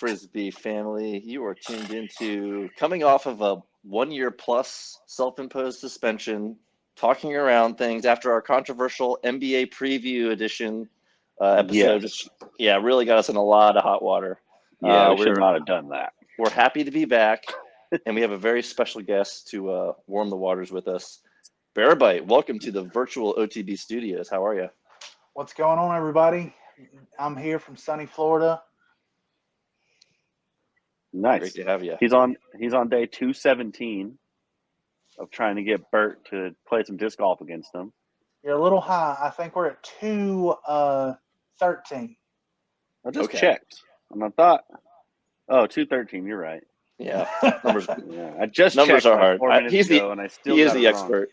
Frisbee family. You are tuned into coming off of a 1 year plus self-imposed suspension, talking around things after our controversial NBA preview edition episode. Yes. Yeah, really got us in a lot of hot water. Yeah, we should not have done that. We're happy to be back, and we have a very special guest to warm the waters with us. Bearbite, welcome to the virtual OTB studios. How are you? What's going on, everybody? I'm here from sunny Florida. Nice. Great to have you. He's on day 217 of trying to get Bert to play some disc golf against him. You're a little high. I think we're at 213. I just checked. And I thought, 213. You're right. Yeah, numbers. Yeah, I just numbers checked are hard. He is the expert.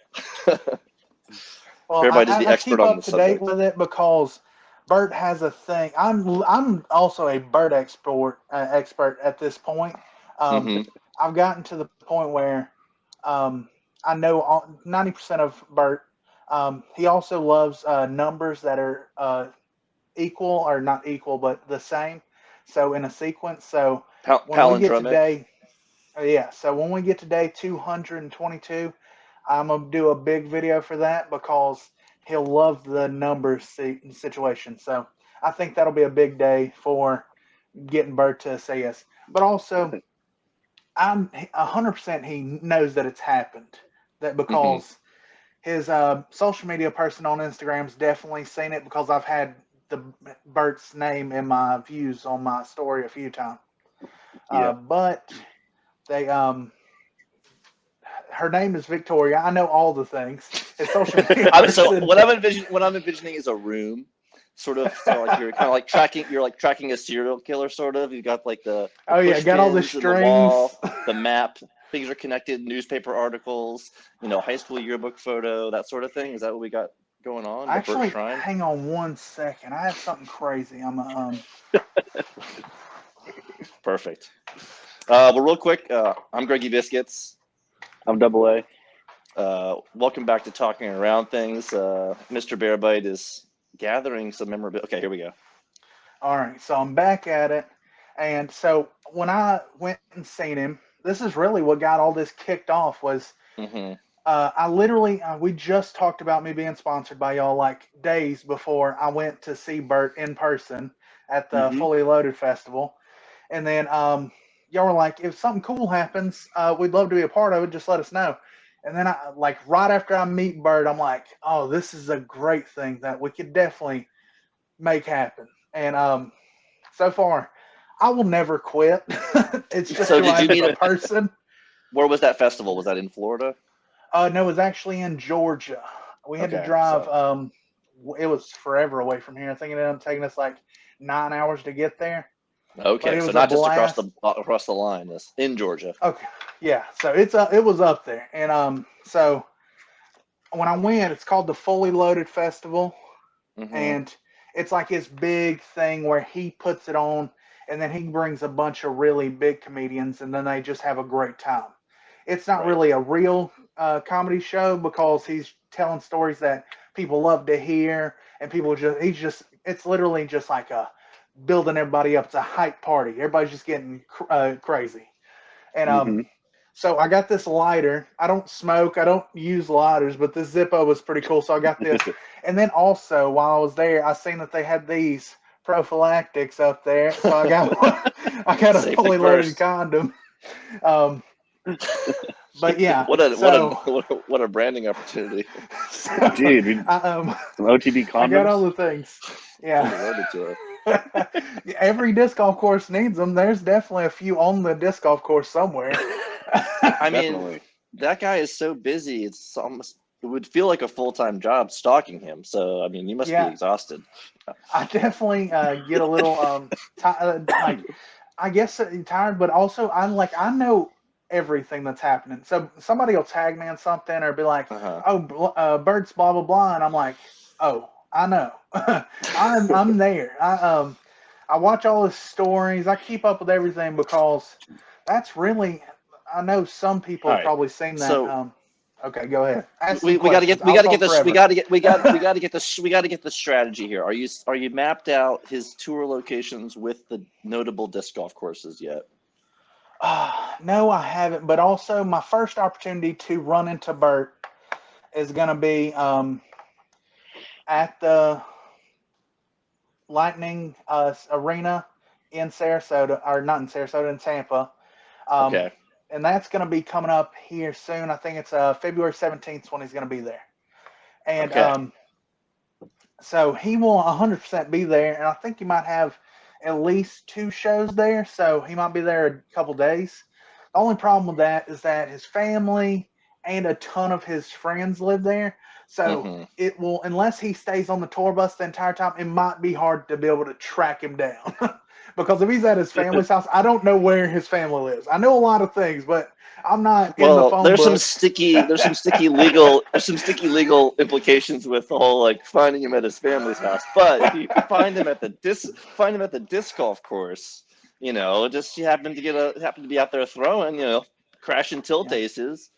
Well, Everybody's the expert on the subject. I keep up to date with it because Bert has a thing. I'm also a Bert expert at this point. I've gotten to the point where I know 90% of Bert. He also loves numbers that are equal or not equal, but the same. So in a sequence. So when we get to day, so when we get to day 222, I'm gonna do a big video for that because he'll love the numbers situation. So I think that'll be a big day for getting Bert to say yes. But also, I'm 100%. He knows that it's happened. That because his social media person on Instagram's definitely seen it because I've had the Bert's name in my views on my story a few times. But they her name is Victoria. I know all the things. His social media so what I'm envisioning is a room, sort of. So like you're kind of like tracking. You're like tracking a serial killer, sort of. You've got like the got all the strings, the wall, the map. Things are connected. Newspaper articles. High school yearbook photo, that sort of thing. Is that what we got going on? Actually, hang on 1 second. I have something crazy. I'm Perfect. Well, real quick, I'm Greggy Biscuits. I'm Double A. Welcome back to Talking Around Things. Mr. Bearbite is gathering some memorabilia. Okay, here we go. All right, so I'm back at it. And so when I went and seen him, this is really what got all this kicked off was I literally, we just talked about me being sponsored by y'all like days before I went to see Bert in person at the Fully Loaded Festival. And then y'all were like, if something cool happens, we'd love to be a part of it. Just let us know. And then right after I meet Bert, I'm like, oh, this is a great thing that we could definitely make happen. And so far, I will never quit. It's just who I am as a person. Where was that festival? Was that in Florida? No, it was actually in Georgia. We had to drive. It was forever away from here. I think it ended up taking us like 9 hours to get there. Okay, so not just across the line. It's in Georgia. Okay, yeah. So it was up there, and so when I went, it's called the Fully Loaded Festival, and it's like his big thing where he puts it on, and then he brings a bunch of really big comedians, and then they just have a great time. It's not really a real comedy show because he's telling stories that people love to hear, and it's literally just like a building everybody up. It's a hype party. Everybody's just getting crazy. And so I got this lighter. I don't smoke. I don't use lighters, but this Zippo was pretty cool. So I got this. And then also while I was there, I seen that they had these prophylactics up there. So I got a fully loaded condom. But yeah, what a branding opportunity. So, dude, some OTB condoms. I got all the things. Yeah. Every disc golf course needs them. There's definitely a few on the disc golf course somewhere. I mean, that guy is so busy. It would feel like a full-time job stalking him. So, I mean, you must be exhausted. I definitely get a little I guess tired, but also I know everything that's happening. So somebody will tag me on something or be like, Bert's blah blah blah, and I'm like, oh, I know. I'm there. I watch all his stories. I keep up with everything because that's really, I know some people have probably seen that. Okay, go ahead. Ask We some got to questions. get we I'll got to talk get this forever. we got to get we got to get the strategy here. Are you mapped out his tour locations with the notable disc golf courses yet? No, I haven't. But also, my first opportunity to run into Bert is going to be at the Lightning Arena in Sarasota, or not in Sarasota, in Tampa. Okay. And that's going to be coming up here soon. I think it's February 17th when he's going to be there. And Okay. so he will 100% be there. And I think he might have at least 2 shows there. So he might be there a couple days. The only problem with that is that his family and a ton of his friends live there. So it will, unless he stays on the tour bus the entire time, it might be hard to be able to track him down. Because if he's at his family's house, I don't know where his family lives. I know a lot of things, but I'm not in the phone there's book. there's some sticky legal implications with the whole like finding him at his family's house. But if you find him at the disc golf course, just you happen to be out there throwing, crashing tilt aces.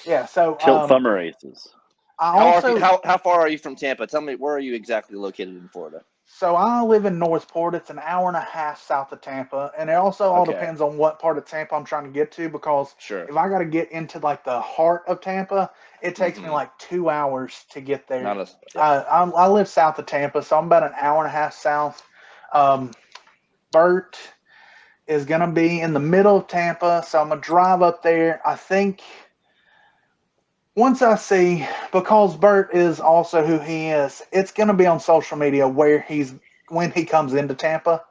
Yeah, so Tilt thumber aces. How far are you from Tampa? Tell me, where are you exactly located in Florida? So I live in Northport. It's an hour and a half south of Tampa, and it also all depends on what part of Tampa I'm trying to get to. Because if I got to get into like the heart of Tampa, it takes me like 2 hours to get there. I live south of Tampa, so I'm about an hour and a half south. Bert is gonna be in the middle of Tampa, so I'm gonna drive up there. I think once I see, because Bert is also who he is, it's going to be on social media when he comes into Tampa.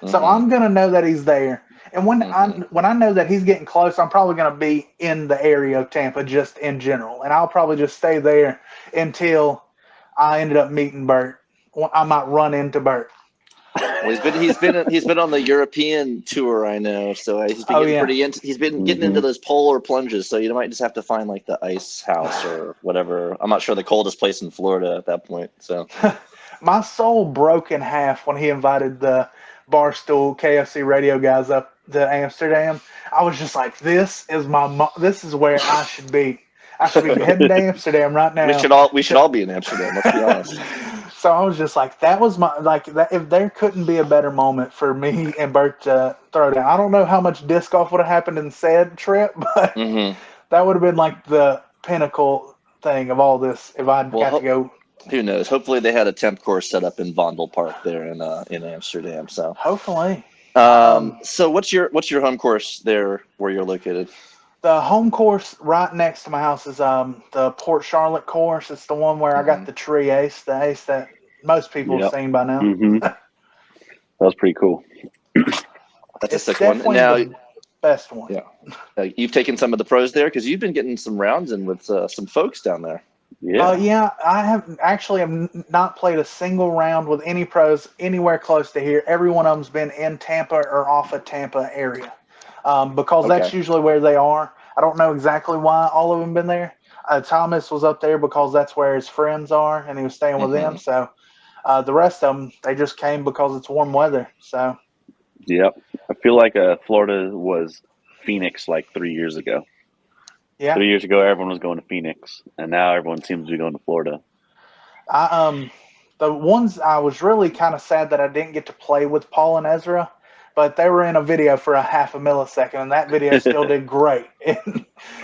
So I'm going to know that he's there. And when I know that he's getting close, I'm probably going to be in the area of Tampa just in general. And I'll probably just stay there until I ended up meeting Bert. I might run into Bert. Well, he's been on the European tour, I know. So he's been getting into those polar plunges. So you might just have to find like the ice house or whatever. I'm not sure the coldest place in Florida at that point. So my soul broke in half when he invited the Barstool KFC radio guys up to Amsterdam. I was just like, this is where I should be. I should be heading to Amsterdam right now. We should all be in Amsterdam. Let's be honest. So I was just like, that was if there couldn't be a better moment for me and Bert to throw down. I don't know how much disc golf would have happened in said trip, but that would have been like the pinnacle thing of all this if I got to go. Who knows? Hopefully they had a temp course set up in Vondel Park there in Amsterdam. So hopefully. So what's your home course there where you're located? The home course right next to my house is the Port Charlotte course. It's the one where I got the tree ace, the ace that most people have seen by now. That was pretty cool. That's a sick one. Now, the best one. Yeah. You've taken some of the pros there because you've been getting some rounds in with some folks down there. Yeah, I have not played a single round with any pros anywhere close to here. Every one of them's been in Tampa or off of Tampa area. Because that's usually where they are. I don't know exactly why all of them been there. Thomas was up there because that's where his friends are, and he was staying with them. So the rest of them, they just came because it's warm weather. So. Yep. I feel like Florida was Phoenix like 3 years ago. Yeah. 3 years ago, everyone was going to Phoenix, and now everyone seems to be going to Florida. The ones I was really kind of sad that I didn't get to play with Paul and Ezra. But they were in a video for a half a millisecond, and that video still did great. If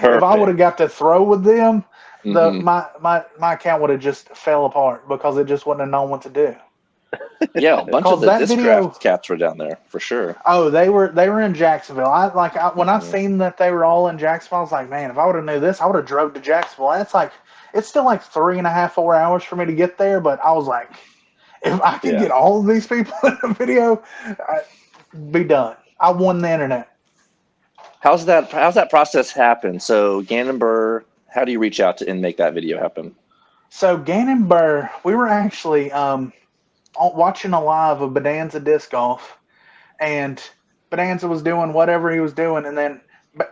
I would have got to throw with them, my account would have just fell apart because it just wouldn't have known what to do. Yeah, a bunch of the Discraft cats were down there for sure. Oh, they were in Jacksonville. When I seen that they were all in Jacksonville, I was like, man, if I would have knew this, I would have drove to Jacksonville. It's still like 3.5, 4 hours for me to get there, but I was like, if I could get all of these people in a video, be done. I won the internet. How's that process happen? So Gannon Burr, how do you reach out to and make that video happen? So Gannon Burr, we were actually watching a live of Bonanza Disc Golf, and Bonanza was doing whatever he was doing, and then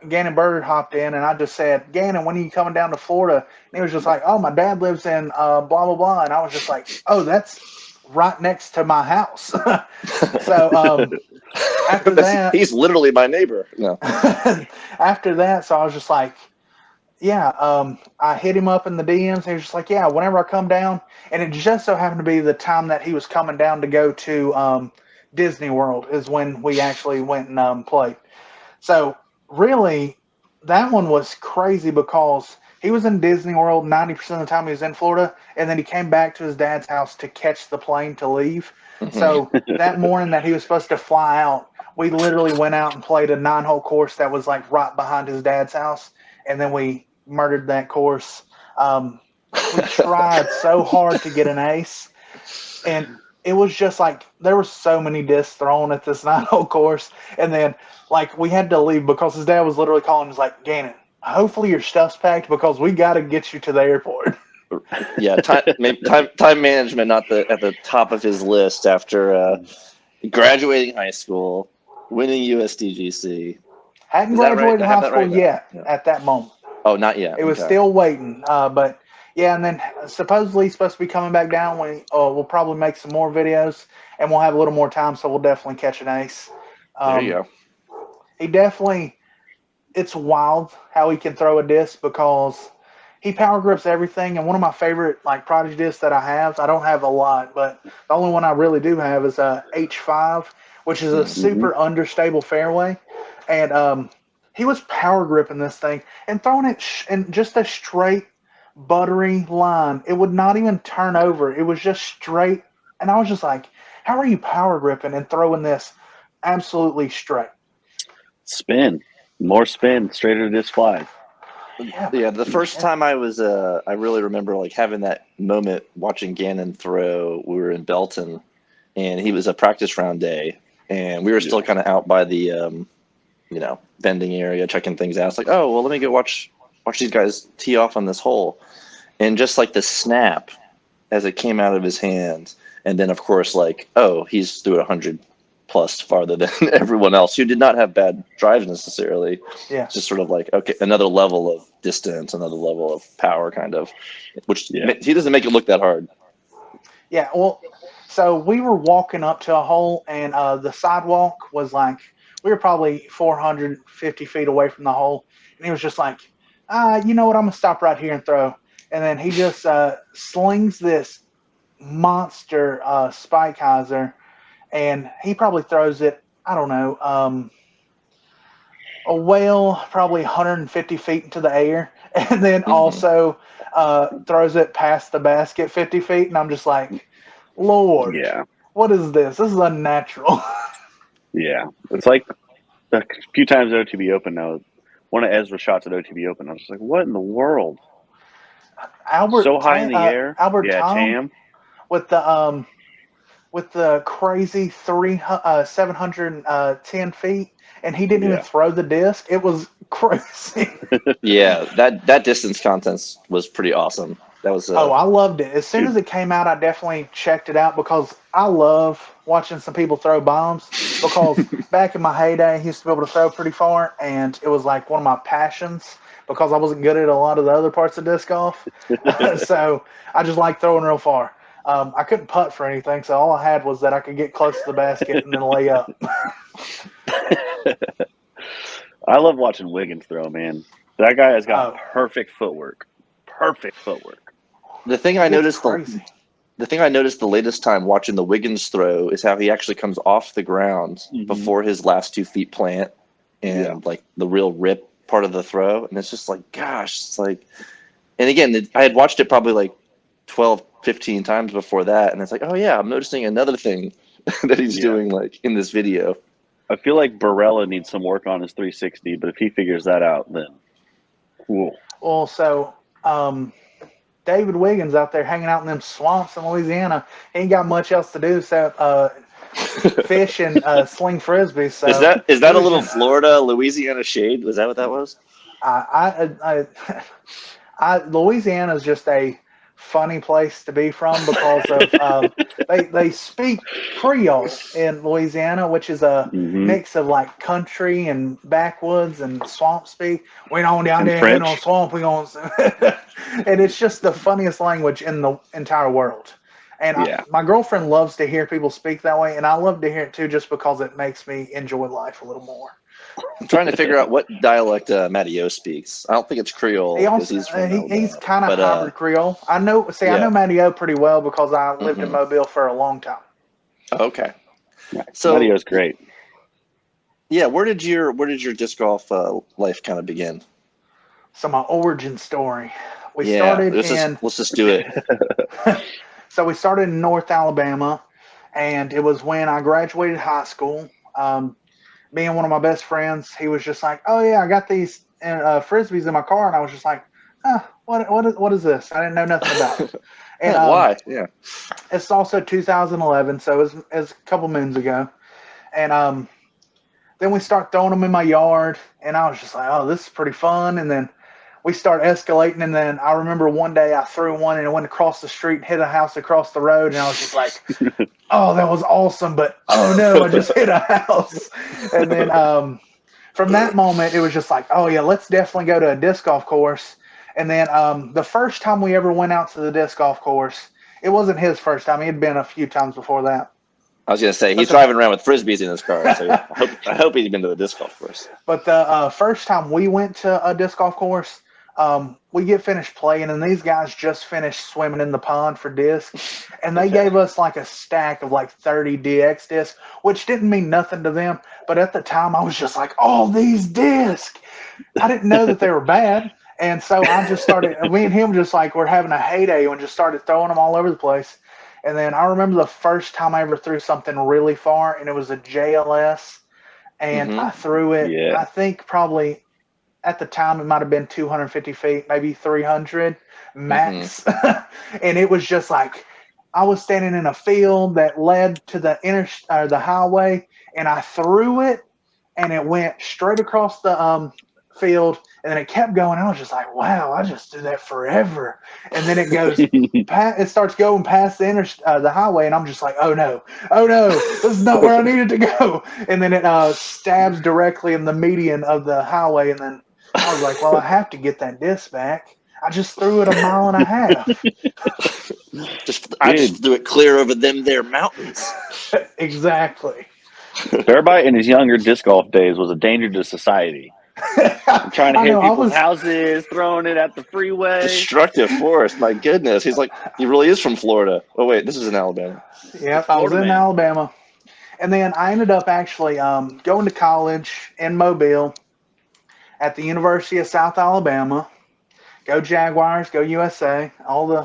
Gannon Burr hopped in, and I just said, Gannon, when are you coming down to Florida? And he was just like, oh, my dad lives in blah, blah, blah. And I was just like, oh, that's right next to my house. So after that, he's literally my neighbor. No. After that, so I was just like, I hit him up in the DMs. He was just like, yeah, whenever I come down, and it just so happened to be the time that he was coming down to go to Disney World is when we actually went and played. So really, that one was crazy because he was in Disney World 90% of the time he was in Florida, and then he came back to his dad's house to catch the plane to leave. So that morning that he was supposed to fly out, we literally went out and played a 9-hole course that was like right behind his dad's house, and then we murdered that course. We tried so hard to get an ace, and it was just like there were so many discs thrown at this 9-hole course, and then like we had to leave because his dad was literally calling us like, Gannon, hopefully your stuff's packed because we got to get you to the airport. Yeah, time management not at the top of his list after graduating high school, winning USDGC. Hadn't Is that right? graduated I have high that school right? yet Yeah. at that moment. Oh, not yet. It was Okay. still waiting, but yeah, and then supposedly he's supposed to be coming back down when we'll probably make some more videos, and we'll have a little more time, so we'll definitely catch an ace. There you go. He definitely, it's wild how he can throw a disc because he power grips everything. And one of my favorite like Prodigy discs that I have, I don't have a lot, but the only one I really do have is a H5, which is a super understable fairway. And he was power gripping this thing and throwing it in just a straight buttery line. It would not even turn over. It was just straight. And I was just like, how are you power gripping and throwing this absolutely straight? Spin. More spin. Straighter disc flies. Yeah, the first time I was, I really remember like having that moment watching Gannon throw. We were in Belton, and he was a practice round day, and we were still kind of out by the, vending area checking things out. It's like, oh well, let me go watch these guys tee off on this hole, and just like the snap as it came out of his hands, and then of course like, oh, he's threw it 100 plus farther than everyone else who did not have bad drives necessarily. Yeah. It's just sort of like, okay, another level of distance, another level of power kind of, which he doesn't make it look that hard. Yeah, well, so we were walking up to a hole, and the sidewalk was like, we were probably 450 feet away from the hole, and he was just like, you know what, I'm going to stop right here and throw. And then he just slings this monster spike hyzer, and he probably throws it, I don't know, a whale probably 150 feet into the air, and then also throws it past the basket 50 feet, and I'm just like, Lord, what is this? This is unnatural. Yeah, it's like a few times at OTB Open now. One of Ezra's shots at OTB Open, I was just like, what in the world? Albert so high in the air. Albert Tom with the crazy 710 feet, and he didn't even throw the disc. It was crazy. Yeah, that distance contest was pretty awesome. That was. I loved it. As soon as it came out, I definitely checked it out because I love watching some people throw bombs. Because back in my heyday, I used to be able to throw pretty far, and it was like one of my passions because I wasn't good at a lot of the other parts of disc golf. So I just like throwing real far. I couldn't putt for anything, so all I had was that I could get close to the basket and then lay up. I love watching Wiggins throw, man. That guy has got perfect footwork. Perfect footwork. The thing I noticed the latest time watching the Wiggins throw is how he actually comes off the ground before his last 2 feet plant and like the real rip part of the throw. And it's just like, gosh, it's like, and again, I had watched it probably like 12, 15 times before that. And it's like, oh yeah, I'm noticing another thing that he's doing like in this video. I feel like Barella needs some work on his 360, but if he figures that out, then cool. Well, so David Wiggins out there hanging out in them swamps in Louisiana, he ain't got much else to do except fish and sling frisbees. So is that a little Florida Louisiana shade? Was that what that was? Louisiana is just a funny place to be from because of they speak Creole in Louisiana, which is a mix of like country and backwoods and swamp speak. We don't down there in no swamp. We don't, and it's just the funniest language in the entire world. And my girlfriend loves to hear people speak that way, and I love to hear it too, just because it makes me enjoy life a little more. I'm trying to figure out what dialect Matty O speaks. I don't think it's Creole He because also he's from Alabama. he's kind of But, hybrid Creole. I know. See, I yeah. know Matty O pretty well because I lived in Mhm. Mobile for a long time. Okay. So Matty-O's great. Yeah, where did your disc golf life kind of begin? So my origin story. We Yeah, started let's just do it. So we started in North Alabama, and it was when I graduated high school. Being one of my best friends, he was just like, "Oh yeah, I got these frisbees in my car," and I was just like, what is this? I didn't know nothing about it. And Why? Yeah. it's also 2011, so it was a couple moons ago. And then we start throwing them in my yard, and I was just like, "Oh, this is pretty fun." And then we start escalating, and then I remember one day I threw one and it went across the street and hit a house across the road, and I was just like, "Oh, that was awesome!" But oh no, I just hit a house. And then from that moment, it was just like, "Oh yeah, let's definitely go to a disc golf course." And then the first time we ever went out to the disc golf course, it wasn't his first time. He had been a few times before that. I was gonna say he's driving around with frisbees in his car, so I hope he's been to the disc golf course. But the first time we went to a disc golf course, we get finished playing, and these guys just finished swimming in the pond for discs, and they gave us like a stack of like 30 DX discs, which didn't mean nothing to them. But at the time, I was just like, "All these discs!" I didn't know that they were bad, and so I just started. Me and him just like we're having a heyday and just started throwing them all over the place. And then I remember the first time I ever threw something really far, and it was a JLS, and I threw it. Yeah. I think probably at the time it might have been 250 feet, maybe 300 max. And it was just like I was standing in a field that led to the highway, and I threw it, and it went straight across the field, and then it kept going. I was just like, "Wow, I just do that forever." And then it goes, it starts going past the highway, and I'm just like, "Oh no, this is not where I needed to go." And then it stabs directly in the median of the highway, and then I was like, "Well, I have to get that disc back. I just threw it a mile and a half." I just threw it clear over them there mountains. Exactly. Bearbite in his younger disc golf days was a danger to society. Trying to hit people's houses, throwing it at the freeway. Destructive force. My goodness. He's like, he really is from Florida. Oh, wait, this is in Alabama. Yep, I was in Alabama. And then I ended up actually going to college in Mobile at the University of South Alabama. Go Jaguars, go USA, all the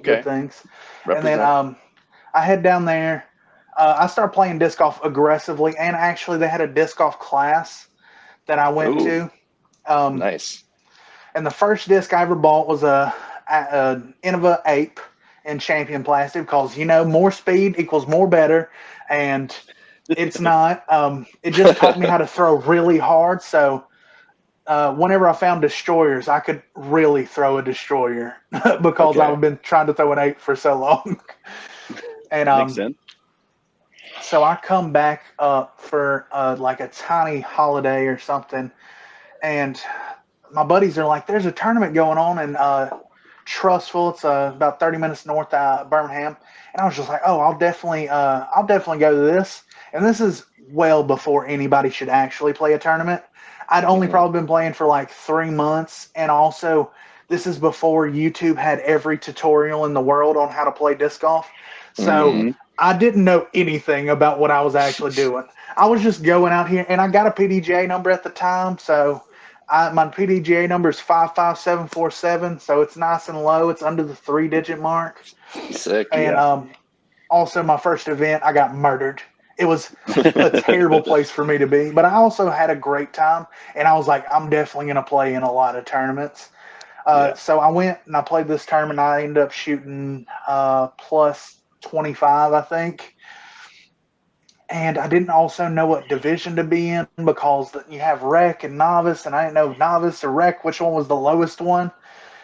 good things. Represent. And then I head down there. I started playing disc golf aggressively, and actually they had a disc golf class that I went to. Nice. And the first disc I ever bought was a Innova Ape in Champion Plastic because, more speed equals more better. And it's not. It just taught me how to throw really hard. So whenever I found destroyers, I could really throw a destroyer because I've been trying to throw an Ape for so long. And makes sense. So I come back up for like a tiny holiday or something, and my buddies are like, "There's a tournament going on in Trussville. It's about 30 minutes north of Birmingham." And I was just like, "Oh, I'll definitely go to this." And this is well before anybody should actually play a tournament. I'd only probably been playing for like 3 months, and also this is before YouTube had every tutorial in the world on how to play disc golf. So I didn't know anything about what I was actually doing. I was just going out here, and I got a PDGA number at the time, so my PDGA number is 55747, so it's nice and low. It's under the 3-digit mark. Sick. And also my first event, I got murdered. It was a terrible place for me to be, but I also had a great time, and I was like, I'm definitely going to play in a lot of tournaments. So I went and I played this tournament. I ended up shooting plus 25, I think. And I didn't also know what division to be in because you have rec and novice, and I didn't know novice or rec, which one was the lowest one.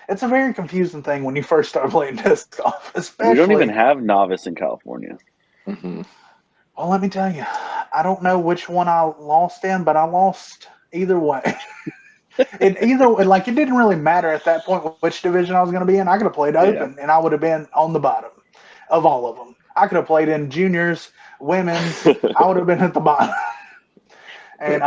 It's a very confusing thing when you first start playing disc golf. Especially, we don't even have novice in California. Well, let me tell you, I don't know which one I lost in, but I lost either way. It didn't really matter at that point which division I was going to be in. I could have played open, and I would have been on the bottom of all of them. I could have played in juniors, women's. I would have been at the bottom. And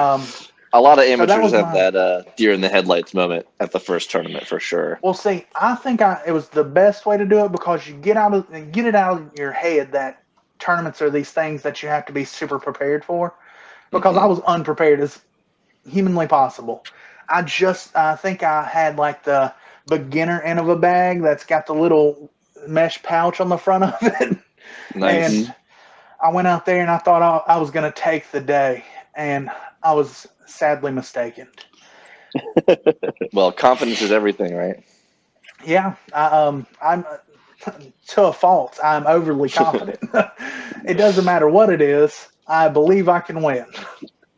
A lot of So that amateurs was have my. that deer in the headlights moment at the first tournament for sure. Well, see, I think it was the best way to do it because you get it out of your head that tournaments are these things that you have to be super prepared for. Because I was unprepared as humanly possible. I think I had like the beginner end of a bag that's got the little mesh pouch on the front of it, Nice. and I went out there and I thought I was going to take the day, and I was sadly mistaken. Well, confidence is everything, right? Yeah, I'm to a fault. I'm overly confident. It doesn't matter what it is. I believe I can win,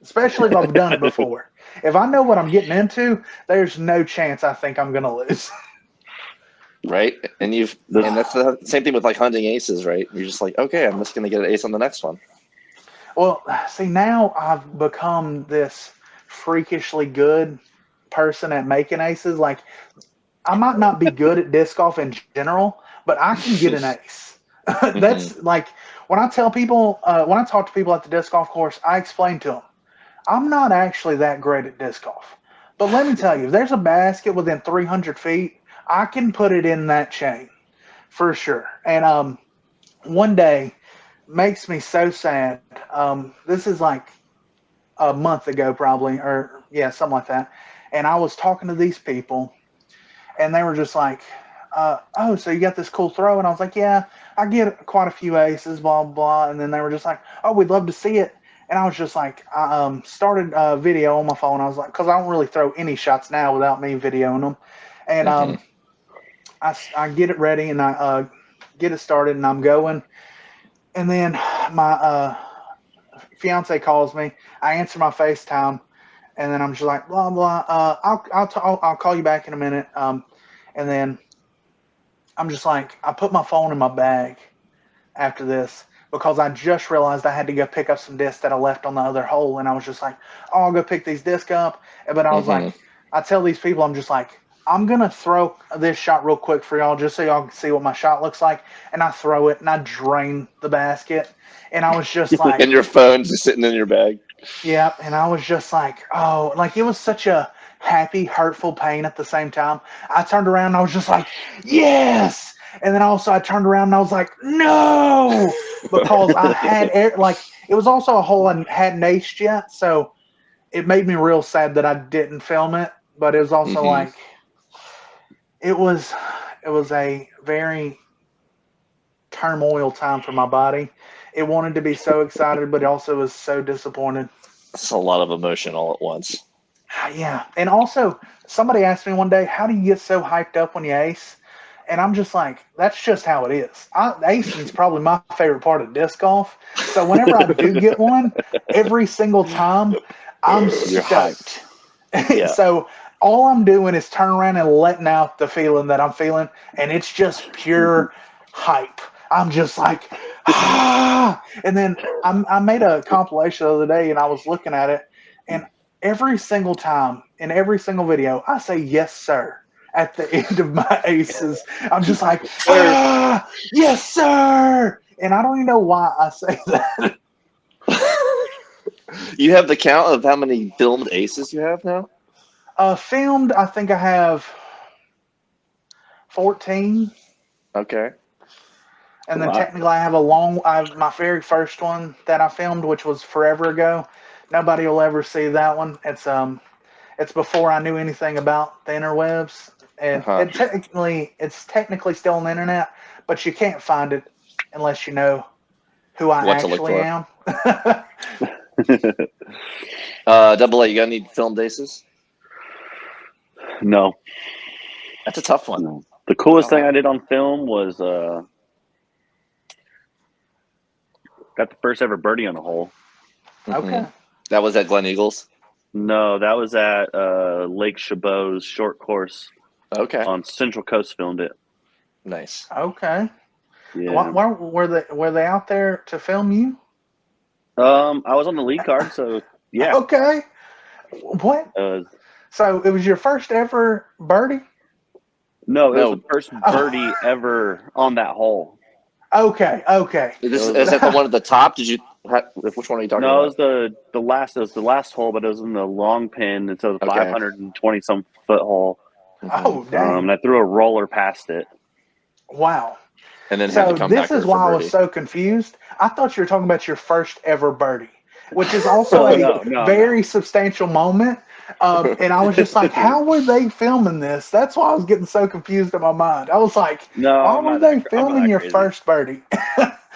especially if I've done it before. If I know what I'm getting into, there's no chance I think I'm going to lose. Right? And that's the same thing with like hunting aces, right? You're just like, okay, I'm just gonna get an ace on the next one. Well, see, now I've become this freakishly good person at making aces. Like, I might not be good at disc golf in general, but I can get an ace. That's like when I tell people, when I talk to people at the disc golf course, I explain to them, I'm not actually that great at disc golf. But let me tell you, if there's a basket within 300 feet, I can put it in that chain for sure. And one day makes me so sad. This is like a month ago, probably, or yeah, something like that. And I was talking to these people, and they were just like, "Oh, so you got this cool throw?" And I was like, "Yeah, I get quite a few aces, blah blah." And then they were just like, "Oh, we'd love to see it." And I was just like, I started a video on my phone. I was like, because I don't really throw any shots now without me videoing them. And I get it ready and I get it started and I'm going. And then my fiance calls me. I answer my FaceTime, and then I'm just like blah blah. I'll call you back in a minute. And then I'm just like I put my phone in my bag after this because I just realized I had to go pick up some discs that I left on the other hole, and I was just like, oh, I'll go pick these discs up. But I was like, I tell these people, I'm just like, I'm gonna throw this shot real quick for y'all, just so y'all can see what my shot looks like. And I throw it, and I drain the basket, and I was just like, And your phone's just sitting in your bag. yeah, and I was just like, oh, like it was such a happy, hurtful pain at the same time. I turned around and I was just like, yes. And then also I turned around and I was like, no, because I had air, like it was also a hole I hadn't aced yet, so it made me real sad that I didn't film it. But it was also like it was a very turmoil time for my body. It wanted to be so excited, but it also was so disappointed. It's a lot of emotion all at once. Yeah, and also somebody asked me one day, "How do you get so hyped up when you ace?" And I'm just like, "That's just how it is." Acing is probably my favorite part of disc golf. So whenever I do get one, every single time, I'm stoked. Yeah. So all I'm doing is turn around and letting out the feeling that I'm feeling, and it's just pure hype. I'm just like, ah! And then I made a compilation the other day, and I was looking at it, and every single time in every single video, I say yes, sir. At the end of my aces, I'm just like, ah, yes, sir. And I don't even know why I say that. You have the count of how many filmed aces you have now? Filmed, I think I have 14. Okay. And then technically I have my very first one that I filmed, which was forever ago. Nobody will ever see that one. It's before I knew anything about the interwebs. And it's technically still on the internet, but you can't find it unless you know who I What to look actually for. am. Double A, you got any filmed aces? No. That's a tough one. No. The coolest thing I did on film was got the first ever birdie on a hole. Okay. That was at Glen Eagles? No, that was at Lake Chabot's short course. Okay. On Central Coast filmed it. Nice. Okay. Yeah. Were they out there to film you? I was on the lead card, so yeah. Okay. What? So it was your first ever birdie? No, it was the first birdie ever on that hole. Okay. Is that the one at the top? Which one are you talking No, about? it was the last. It was the last hole, but it was in the long pin. It's a Okay. 520 some foot hole. Oh, dang. And I threw a roller past it. Wow. And then had So to come this back is for why I was birdie. so confused. I thought you were talking about your first ever birdie, which is also Oh, a no. very substantial moment. And I was just like, how were they filming this? That's why I was getting so confused in my mind. I was like, No, why I'm were not they that, I'm not filming that your crazy. first birdie?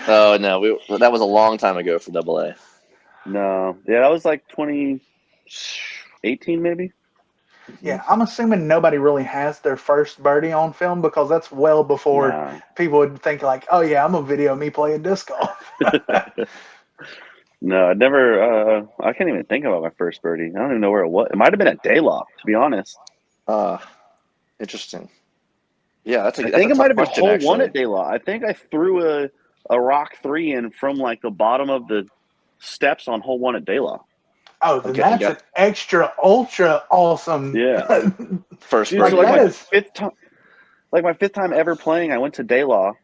Oh no, that was a long time ago for AA. No. Yeah, that was like 2018 maybe. Yeah, I'm assuming nobody really has their first birdie on film because that's well before No. people would think like, oh yeah, I'm a video of me playing disc golf. No, I never. I can't even think about my first birdie. I don't even know where it was. It might have been at Dayloft, to be honest. Interesting. Yeah, that's I a think it tough might have been question, hole one actually. at Dayloft. I think I threw a rock 3 in from like the bottom of the steps on hole 1 at Dayloft. Oh, then Okay, that's yeah. an extra ultra awesome. Yeah. First Dude, Like, so birdie. like that my is- fifth time, like my fifth time ever playing, I went to Dayloft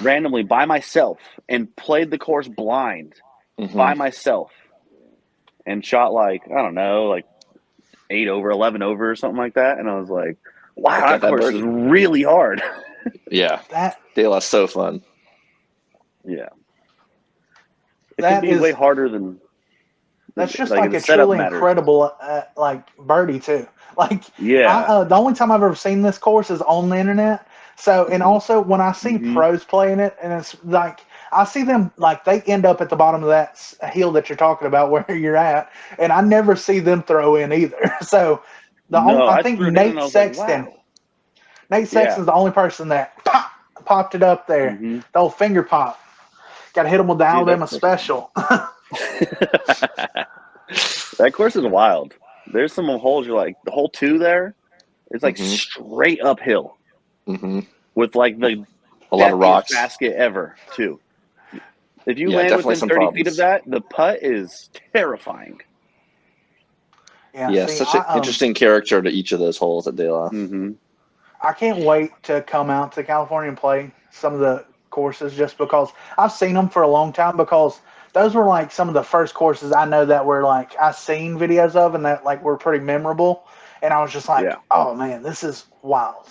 randomly by myself and played the course blind by myself and shot like, I don't know, like 8 over, 11 over or something like that. And I was like, wow, Got that that course birdie. is really hard. Yeah, that Dayloft's so fun. Yeah. It That could be is- way harder than that's just like the a setup truly matters. incredible like birdie too. Like Yeah. the only time I've ever seen this course is on the internet. So and also when I see pros playing it, and it's like I see them like they end up at the bottom of that hill that you're talking about where you're at, and I never see them throw in either. So I think threw it in and I Nate was like, Sexton. wow. Nate Sexton's the only person that popped it up there. Mhm. The old finger pop. Got to hit him with the Alabama special. That course is wild. There's some holes you're like, the hole 2 there, it's like straight uphill with like the a lot of rocks basket ever too. If you Yeah, land definitely within some 30 problems. feet of that, the putt is terrifying. Yeah, see, such an interesting character to each of those holes at Dayloft. Mm-hmm. I can't wait to come out to California and play some of the courses just because I've seen them for a long time because those were like some of the first courses I know that were like I seen videos of and that like were pretty memorable, and I was just like, oh man, this is wild.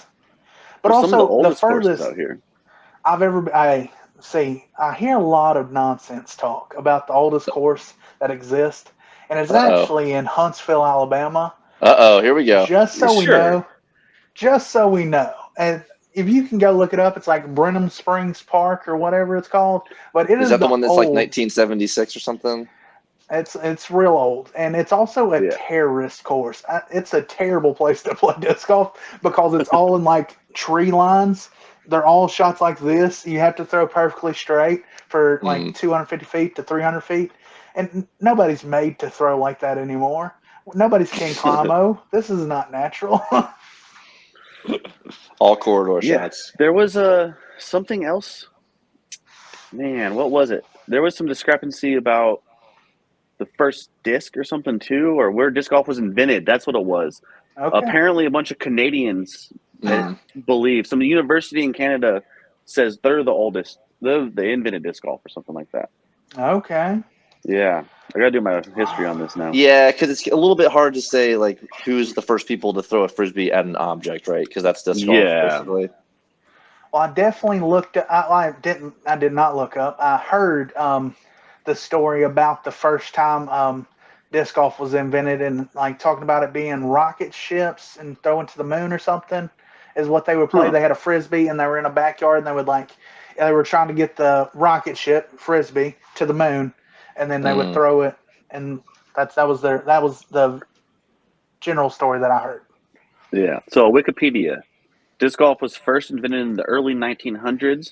But There's also some of the oldest furthest courses out here I hear a lot of nonsense talk about the oldest course that exists, and it's actually in Huntsville, Alabama. Here we go. Just so we know, and if you can go look it up, it's like Brenham Springs Park or whatever it's called. But it is that the one that's like old. 1976 or something? It's real old, and it's also a terrorist course. It's a terrible place to play disc golf because it's all in like tree lines. They're all shots like this. You have to throw perfectly straight for like 250 feet to 300 feet, and nobody's made to throw like that anymore. Nobody's King Climo. This is not natural. All corridor shots. There was something else. Man, what was it? There was some discrepancy about the first disc or something too, or where disc golf was invented. That's what it was. Okay. Apparently, a bunch of Canadians believe some university in Canada says they're the oldest. They invented disc golf or something like that. Okay. Yeah, I gotta do my history on this now. Yeah, because it's a little bit hard to say like who's the first people to throw a frisbee at an object, right? Because that's disc golf, basically. Well, I definitely looked. I did not look up. I heard the story about the first time disc golf was invented, and like talking about it being rocket ships and throwing to the moon or something is what they would play. They had a frisbee and they were in a backyard and they were trying to get the rocket ship frisbee to the moon, and then they would throw it, and that was the general story that I heard. Yeah. So Wikipedia, disc golf was first invented in the early 1900s.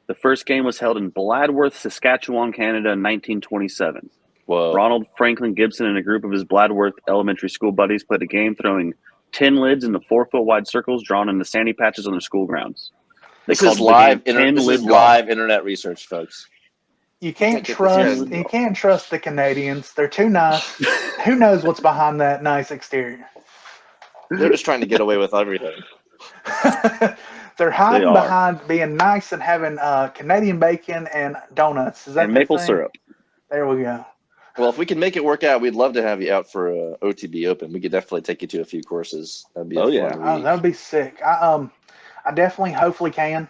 The first game was held in Bladworth, Saskatchewan, Canada in 1927. Whoa. Ronald Franklin Gibson and a group of his Bladworth elementary school buddies played a game throwing tin lids into 4-foot wide circles drawn in the sandy patches on their school grounds. This is live internet research, folks. You can't trust the Canadians. They're too nice. Who knows what's behind that nice exterior? They're just trying to get away with everything. They're hiding behind being nice and having Canadian bacon and donuts. Is that and maple syrup? There we go. Well, if we can make it work out, we'd love to have you out for OTB Open. We could definitely take you to a few courses. That'd be a fun week. Oh, that'd be sick. I definitely, hopefully, can.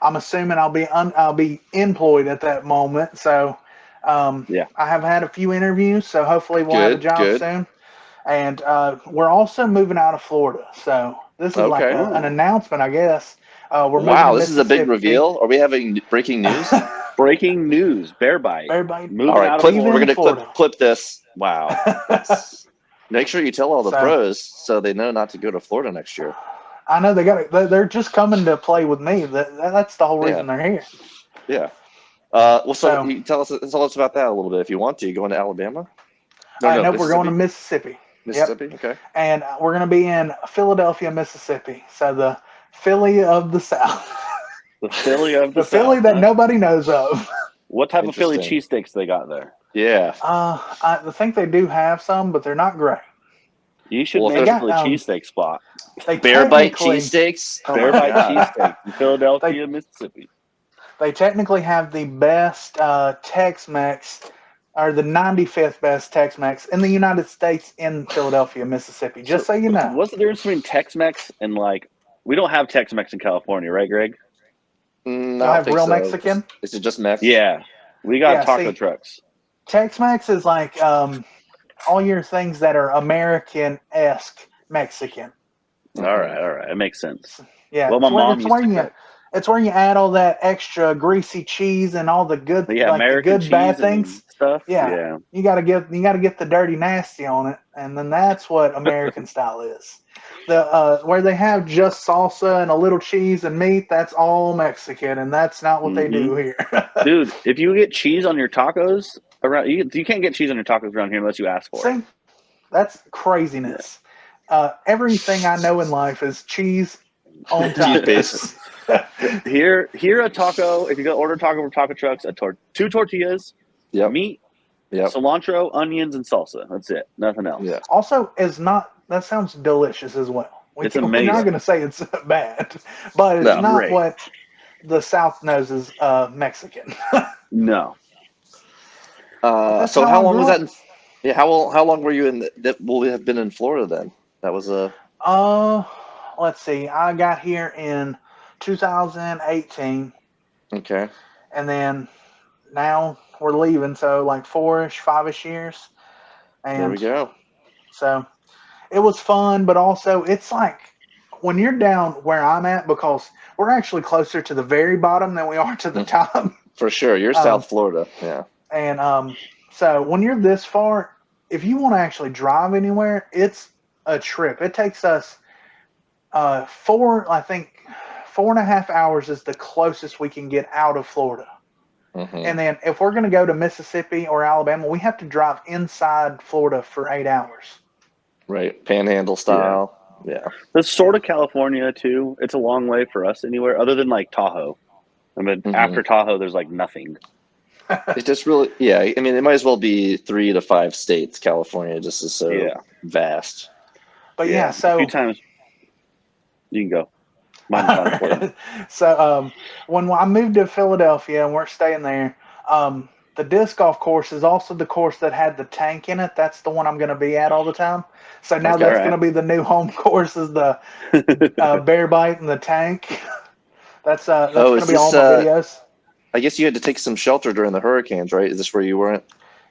I'm assuming I'll be employed at that moment. So, I have had a few interviews. So hopefully, we'll have a job soon. And we're also moving out of Florida. So this is like an announcement, I guess. Wow, this is a big reveal. Are we having breaking news? Breaking news. Bear bite. Bear bite. All right, we're going to clip this. Wow. Make sure you tell all the pros so they know not to go to Florida next year. I know they're just coming to play with me. That's the whole reason they're here. Yeah. So you tell us about that a little bit if you want to. You going to Alabama? No, we're going to Mississippi. Mississippi, okay. And we're going to be in Philadelphia, Mississippi. So the Philly of the South. The Philly of the South. The Philly that nobody knows of. What type of Philly cheesesteaks they got there? Yeah. I think they do have some, but they're not great. You should make a Philly cheesesteak spot. Bear bite cheesesteaks? Bear bite cheesesteak in Philadelphia, Mississippi. They technically have the best Tex-Mex, or the 95th best Tex-Mex in the United States in Philadelphia, Mississippi. Just so you know. What's the difference between Tex-Mex and we don't have Tex-Mex in California, right, Greg? No, I have real Mexican. Is it just Mex? Yeah, we got taco trucks. Tex-Mex is like all your things that are American-esque Mexican. All right, it makes sense. Yeah, well, my mom it's where you add all that extra greasy cheese and all the good, American good bad things. Stuff. Yeah, you gotta get the dirty nasty on it, and then that's what American style is. Where they have just salsa and a little cheese and meat, that's all Mexican, and that's not what they do here. Dude, if you get cheese on your tacos around, you can't get cheese on your tacos around here unless you ask for it. That's craziness. Everything I know in life is cheese on tacos. Here a taco. If you go order a taco from taco trucks, 2 tortillas, meat, cilantro, onions, and salsa. That's it. Nothing else. Yeah. Also, that sounds delicious as well. It's amazing. We're not going to say it's bad, but it's not what the South knows as Mexican. No. So how long was that? How long were you will we have been in Florida then? That was let's see. I got here in 2018. Okay. And then now we're leaving, so like 5-ish years. And there we go. So it was fun, but also it's like when you're down where I'm at, because we're actually closer to the very bottom than we are to the top. For sure. You're South Florida. Yeah. And so when you're this far, if you want to actually drive anywhere, it's a trip. It takes us 4.5 hours is the closest we can get out of Florida. Mm-hmm. And then if we're going to go to Mississippi or Alabama, we have to drive inside Florida for 8 hours. Right. Panhandle style. Yeah. That's sort of California too. It's a long way for us anywhere other than like Tahoe. I mean, after Tahoe, there's like nothing. It just really, I mean, it might as well be 3 to 5 states. California just is so vast. But so a few times you can go. Mine's not important. So when I moved to Philadelphia and we're staying there, the disc golf course is also the course that had the tank in it. That's the one I'm going to be at all the time. So now that's going to be the new home course is the bear bite and the tank. That's going to be all my videos. I guess you had to take some shelter during the hurricanes, right? Is this where you weren't?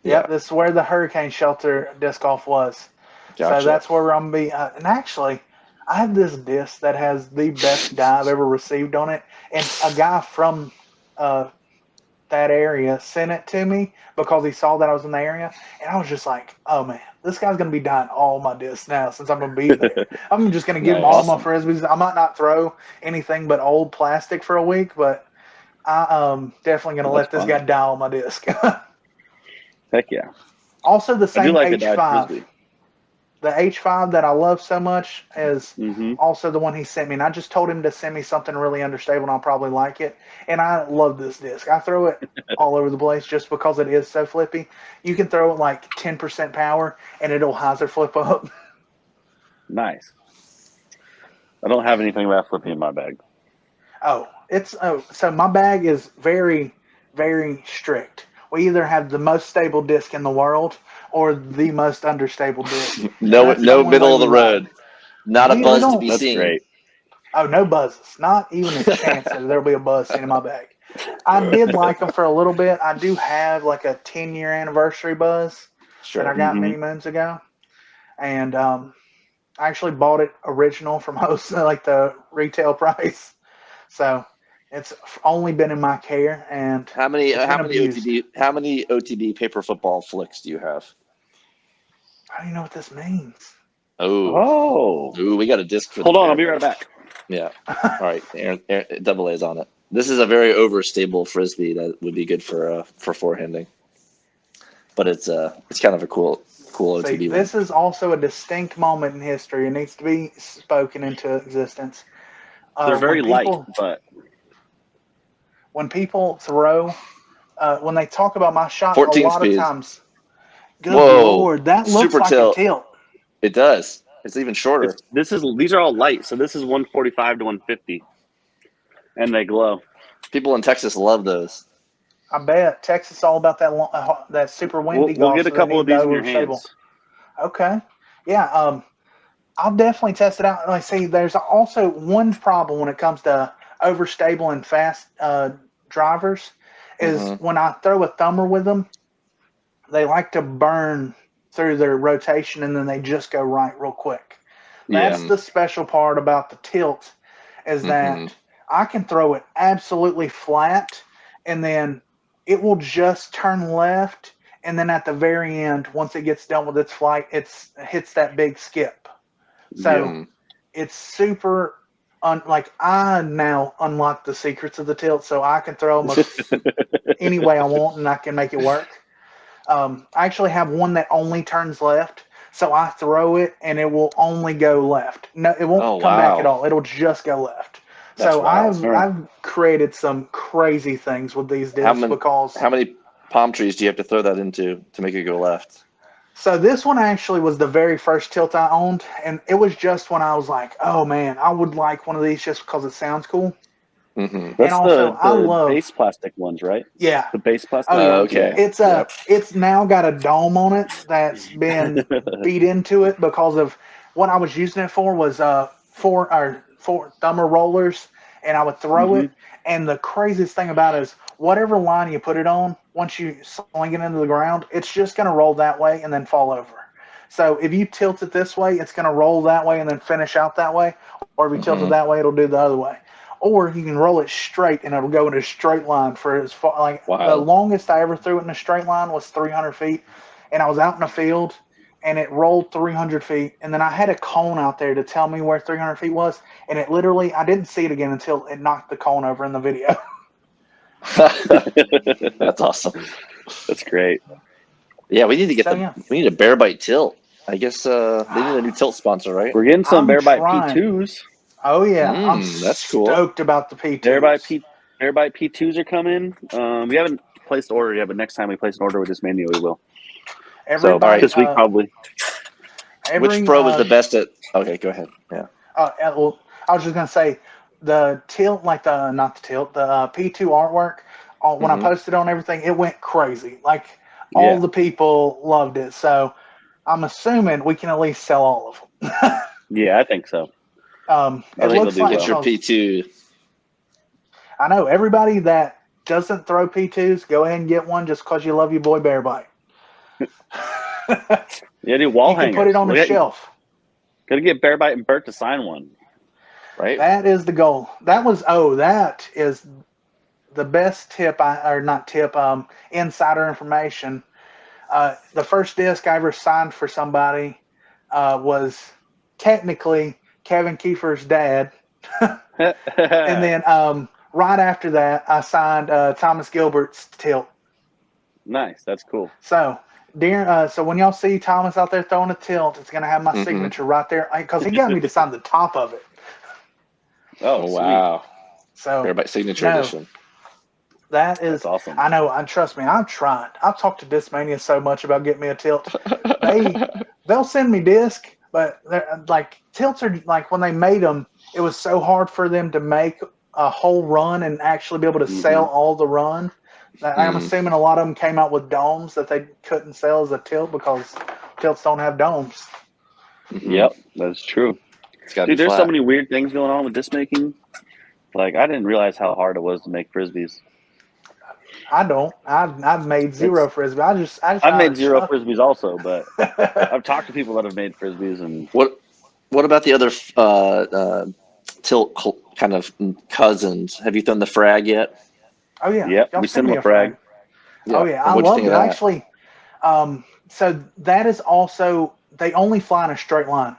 Yep, this is where the hurricane shelter disc golf was. Gotcha. So that's where I'm going to be. And actually, I have this disc that has the best dye I've ever received on it. And a guy from that area sent it to me because he saw that I was in the area. And I was just like, oh, man, this guy's going to be dyeing all my discs now since I'm going to be there. I'm just going to give him all my Frisbees. I might not throw anything but old plastic for a week, but I'm definitely going to let this guy dye all my disc. Heck yeah. Also the same H5. The H5 that I love so much is also the one he sent me. And I just told him to send me something really understable and I'll probably like it. And I love this disc. I throw it all over the place just because it is so flippy. You can throw it like 10% power and it'll hyzer flip up. Nice. I don't have anything about flippy in my bag. So my bag is very, very strict. We either have the most stable disc in the world or the most unstable disc. No, That's the no only middle way of the we ride. road. Not a We buzz to don't. be That's seen. great. Oh, no buzzes. Not even a chance that there'll be a buzz seen in my bag. I did like them for a little bit. I do have like a 10-year anniversary buzz that I Sure. got many moons ago, and I actually bought it original from host like the retail price. So it's only been in my care, and How many it's been abused. OTB paper football flicks do you have? I don't even know what this means. Oh. Ooh, we got a disc for Hold the on, bear I'll be right bite. back. Yeah. All right. Aaron, double A's on it. This is a very overstable frisbee that would be good for forehanding. But it's kind of a cool See, OTB this one. is also a distinct moment in history. It needs to be spoken into existence. They're very light, but when people throw, when they talk about my shot, a 14 lot of speed. times, good Whoa. Lord, that looks Super like tilt. a tilt. It does. It's even shorter. these are all light, so this is 145 to 150, and they glow. People in Texas love those. I bet Texas is all about that super windy We'll golf. get a So couple of they need these the in your overstable. hands. Okay, yeah. I'll definitely test it out. Like, see, there's also one problem when it comes to overstable and fast drivers is when I throw a thumber with them, they like to burn through their rotation and then they just go right real quick. That's the special part about the tilt is that I can throw it absolutely flat and then it will just turn left. And then at the very end, once it gets done with its flight, it hits that big skip. So it's super, like I now unlock the secrets of the tilt, so I can throw almost any way I want, and I can make it work. I actually have one that only turns left, so I throw it, and it will only go left. No, it won't come back at all. It'll just go left. That's so wild. I've created some crazy things with these discs because how many palm trees do you have to throw that into to make it go left? So this one actually was the very first tilt I owned, and it was just when I was like, "Oh man, I would like one of these just because it sounds cool." That's and also, I the love base plastic ones, right? Yeah, The base plastic. Oh yeah, okay. It's now got a dome on it that's been beat into it because of what I was using it for was four thumber rollers, and I would throw it. And the craziest thing about it is whatever line you put it on, once you sling it into the ground, it's just going to roll that way and then fall over. So if you tilt it this way, it's going to roll that way and then finish out that way. Or if you tilt it that way, it'll do the other way. Or you can roll it straight and it'll go in a straight line for as far. Like the longest I ever threw it in a straight line was 300 feet, and I was out in the field and it rolled 300 feet, and then I had a cone out there to tell me where 300 feet was, and it literally I didn't see it again until it knocked the cone over in the video. That's awesome. That's great. Yeah, we need to get we need a bear bite tilt. I guess they need a new tilt sponsor, right? We're getting some bear bite P2s. Oh yeah, I'm that's cool. Stoked about the P2s. Bear bite P2s are coming. We haven't placed an order yet, but next time we place an order with this menu, we will. This week probably. Which pro is the best at? Okay, go ahead. Yeah. Well, I was just gonna say the tilt, like not the tilt, the P2 artwork. When I posted on everything, it went crazy. Like all the people loved it. So I'm assuming we can at least sell all of them. Yeah, I think so. It looks like get your P2. I know everybody that doesn't throw P2s, go ahead and get one just because you love your boy Bear Bite. Yeah, do wall hangers. You can put it on the shelf. Gotta get Bear Bite and Bert to sign one. Right? That is the goal. That is the best tip, insider information. The first disc I ever signed for somebody was technically Kevin Kiefer's dad. And then right after that, I signed Thomas Gilbert's tilt. Nice. That's cool. So, so when y'all see Thomas out there throwing a tilt, it's going to have my signature right there because he got me to sign the top of it. Oh, wow. So, Bear Bite signature edition. That's awesome. I know. Trust me, I've tried. I've talked to Discmania so much about getting me a tilt. They'll send me disc, but like tilts are like when they made them, it was so hard for them to make a whole run and actually be able to sell all the run. I'm assuming a lot of them came out with domes that they couldn't sell as a tilt because tilts don't have domes. Yep, that's true. Dude, there's so many weird things going on with disc making. Like, I didn't realize how hard it was to make frisbees. I don't. I've made zero frisbees. I've made zero frisbees also, but I've talked to people that have made frisbees. And what about the other tilt kind of cousins? Have you thrown the frag yet? Oh yeah. Yep, we sent them a frag. Yeah. Oh yeah, I love it actually. So that is also, they only fly in a straight line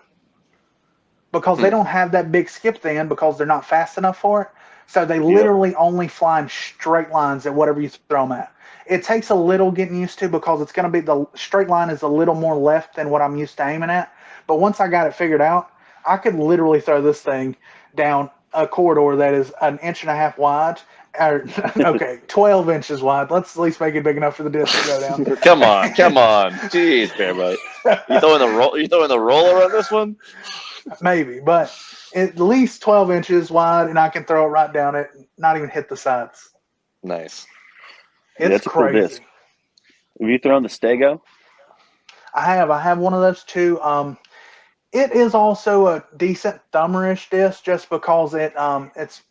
because they don't have that big skip then because they're not fast enough for it. So they literally only fly in straight lines at whatever you throw them at. It takes a little getting used to because it's going to be, the straight line is a little more left than what I'm used to aiming at. But once I got it figured out, I could literally throw this thing down a corridor that is 1.5 inches wide. Or, okay, 12 inches wide. Let's at least make it big enough for the disc to go down. Come on. Jeez, Bearbutt. You throwing the roller on this one? Maybe, but at least 12 inches wide, and I can throw it right down it, not even hit the sides. Nice. It's crazy. Cool disc. Have you thrown the Stego? I have one of those too. It is also a decent thumberish disc just because it's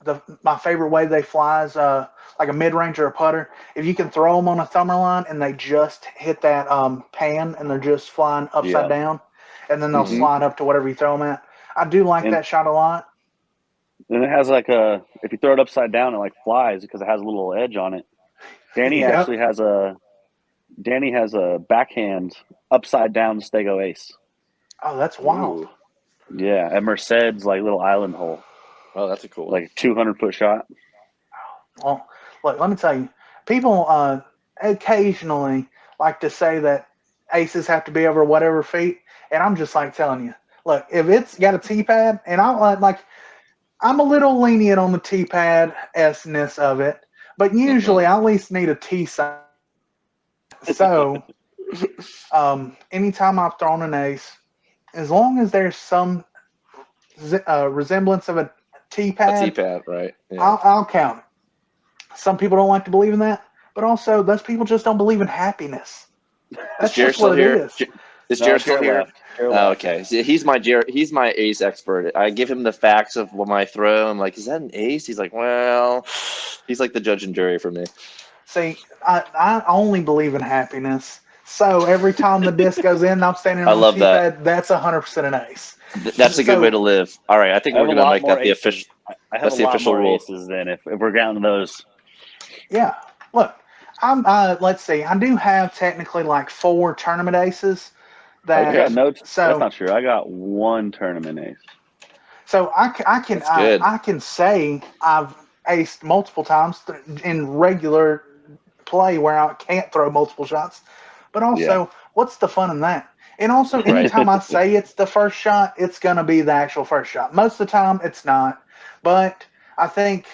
my favorite way they fly is like a mid-range or a putter. If you can throw them on a thumber line and they just hit that pan and they're just flying upside down, and then they'll slide up to whatever you throw them at. I do like that shot a lot. And it has like if you throw it upside down, it like flies because it has a little edge on it. Danny actually has a backhand upside down Stego Ace. Oh, that's wild. Ooh. Yeah, at Merced's like little island hole. Oh, that's a cool one. Like a 200-foot shot. Well, look, let me tell you, people occasionally like to say that aces have to be over whatever feet, and I'm just like telling you, look, if it's got a T-pad, and I'm a little lenient on the T-pad-ness of it, but usually I at least need a T-side. So, anytime I've thrown an ace, as long as there's some resemblance of a T-pad. A T-pad, right. Yeah. I'll count it. Some people don't like to believe in that, but also those people just don't believe in happiness. That's just what it is. Is Jared still here? Oh, okay. He's my ace expert. I give him the facts of when I throw. I'm like, is that an ace? He's like, well, he's like the judge and jury for me. See, I only believe in happiness. So every time the disc goes in, I'm standing on the T-pad. That's 100% an ace. That's a good way to live. All right, I think we're gonna make that the official. That's the official rule. Aces then, if we're down to those. Yeah. Look, let's see. I do have technically like 4 tournament aces. That's not true. I got 1 tournament ace. So I can say I've aced multiple times in regular play where I can't throw multiple shots. But also, what's the fun in that? And also, anytime I say it's the first shot, it's going to be the actual first shot. Most of the time, it's not. But I think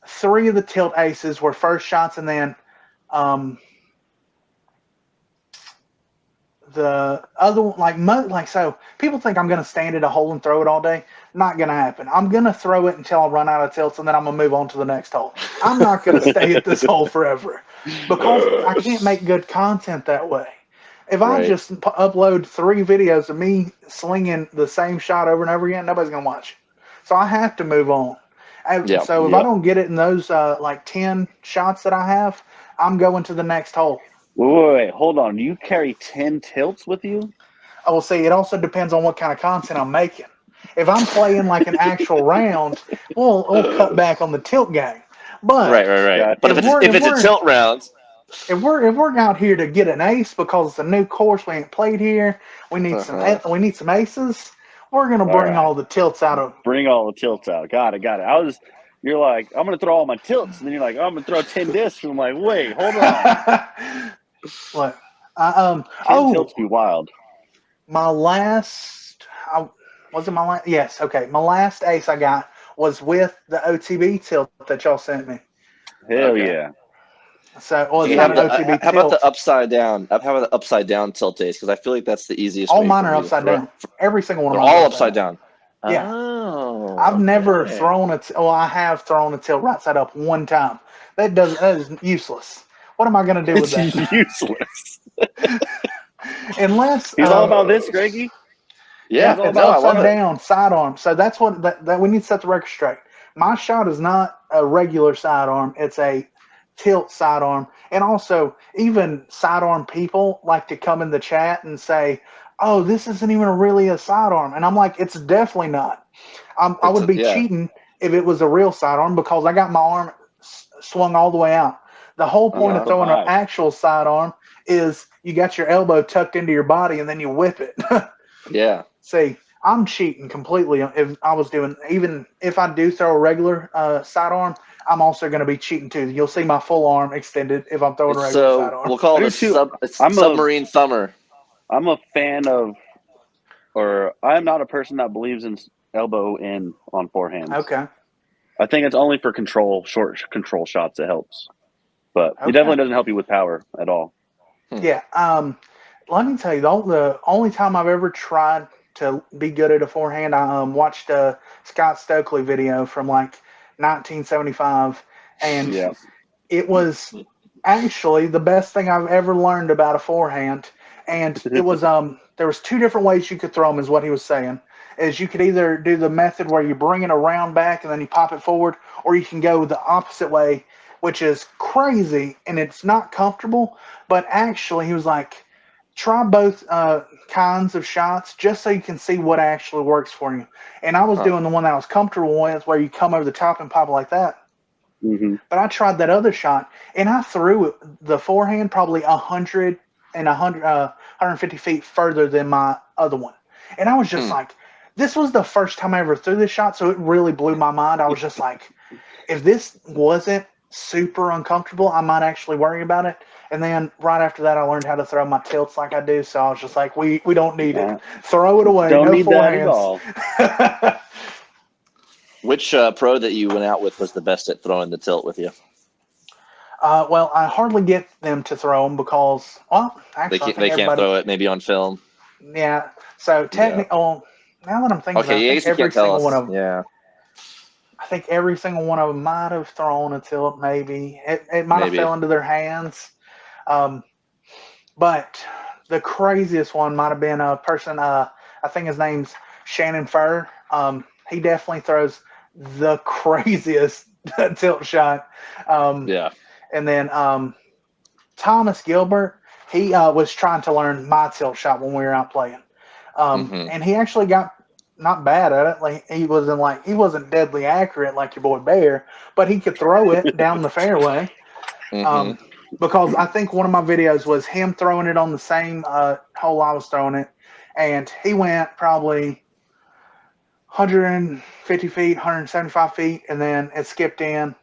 3 of the tilt aces were first shots, and then the other one, so people think I'm going to stand at a hole and throw it all day. Not going to happen. I'm going to throw it until I run out of tilts, and then I'm going to move on to the next hole. I'm not going to stay at this hole forever because I can't make good content that way. If I just upload 3 videos of me slinging the same shot over and over again, nobody's going to watch it. So I have to move on. So if I don't get it in those 10 shots that I have, I'm going to the next hole. Wait, hold on. You carry 10 tilts with you? Oh, well, see, it also depends on what kind of content I'm making. If I'm playing like an actual round, we'll cut back on the tilt game. But right. But if it's a tilt round, if we're out here to get an ace because it's a new course we ain't played here, we need some aces. We're gonna bring all the tilts out. Bring all the tilts out. Got it. You're like, I'm gonna throw all my tilts, and then you're like, I'm gonna throw 10 discs. And I'm like, wait, hold on. What? 10 tilts be wild. My last, yes, okay. My last ace I got was with the OTB tilt that y'all sent me. Hell yeah. So, it's not an OTB tilt. How about the upside down? How about the upside down tilt ace? Because I feel like that's the easiest. All mine are upside down. Every single one of them. them. All upside down. Yeah. I've never thrown it. Well, I have thrown a tilt right side up one time. That is useless. What am I going to do with that? It's useless. Unless he's all about this, Greggy. Yeah, it's I love upside it. down sidearm. So that's what that we need to set the record straight. My shot is not a regular sidearm; it's a tilt sidearm. And also, even sidearm people like to come in the chat and say, "Oh, this isn't even really a sidearm," and I'm like, "It's definitely not." I would be cheating if it was a real sidearm because I got my arm swung all the way out. The whole point of throwing an actual sidearm is you got your elbow tucked into your body and then you whip it. Yeah. See, I'm cheating completely. If I was doing, even if I do throw a regular sidearm, I'm also going to be cheating too. You'll see my full arm extended if I'm throwing a regular sidearm. We'll call it a submarine thumber. I'm a fan of, or I'm not a person that believes in elbow in on forehands. Okay. I think it's only for short control shots it helps. But it definitely doesn't help you with power at all. Yeah. Let me tell you, the only time I've ever tried to be good at a forehand, I watched a Scott Stokely video from like 1975, and it was actually the best thing I've ever learned about a forehand. And it was there was two different ways you could throw them, is what he was saying. Is you could either do the method where you bring it around back and then you pop it forward, or you can go the opposite way, which is crazy and it's not comfortable. But actually, he was like, try both kinds of shots just so you can see what actually works for you. And I was doing the one that I was comfortable with, where you come over the top and pop it like that. Mm-hmm. But I tried that other shot, and I threw the forehand probably 150 feet further than my other one. And I was just like, this was the first time I ever threw this shot, so it really blew my mind. I was just like, if this wasn't super uncomfortable, I might actually worry about it. And then right after that, I learned how to throw my tilts like I do. So I was just like, we don't need it. Throw it away. Don't no need forehands. that at all. Which pro that you went out with was the best at throwing the tilt with you? Well, I hardly get them to throw them because, well, actually, they can't throw it maybe on film. Yeah. So technically, now that I'm thinking about it, I think every single one of them. Yeah. I think every single one of them might have thrown a tilt. Maybe it might have fell into their hands. But the craziest one might have been a person. I think his name's Shannon Furr. He definitely throws the craziest tilt shot. And then Thomas Gilbert, he was trying to learn my tilt shot when we were out playing. And he actually got not bad at it. Like he wasn't deadly accurate like your boy Bear, but he could throw it down the fairway. Because I think one of my videos was him throwing it on the same hole I was throwing it, and he went probably 150 feet, 175 feet, and then it skipped in.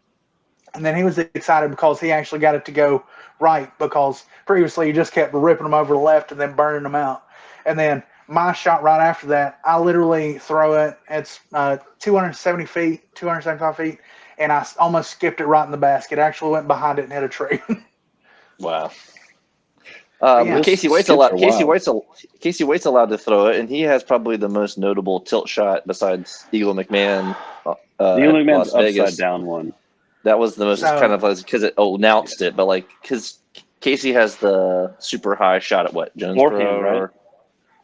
And then he was excited because he actually got it to go right, because previously he just kept ripping them over the left and then burning them out. And then my shot right after that, I literally throw it. It's 270 feet, 275 feet, and I almost skipped it right in the basket. Actually went behind it and hit a tree. Wow. Casey White's allowed to throw it, and he has probably the most notable tilt shot besides Eagle McMahon. Eagle McMahon's Las Vegas. Upside down one. That was the most kind of because it announced it, but like because Casey has the super high shot at what Jonesboro, right?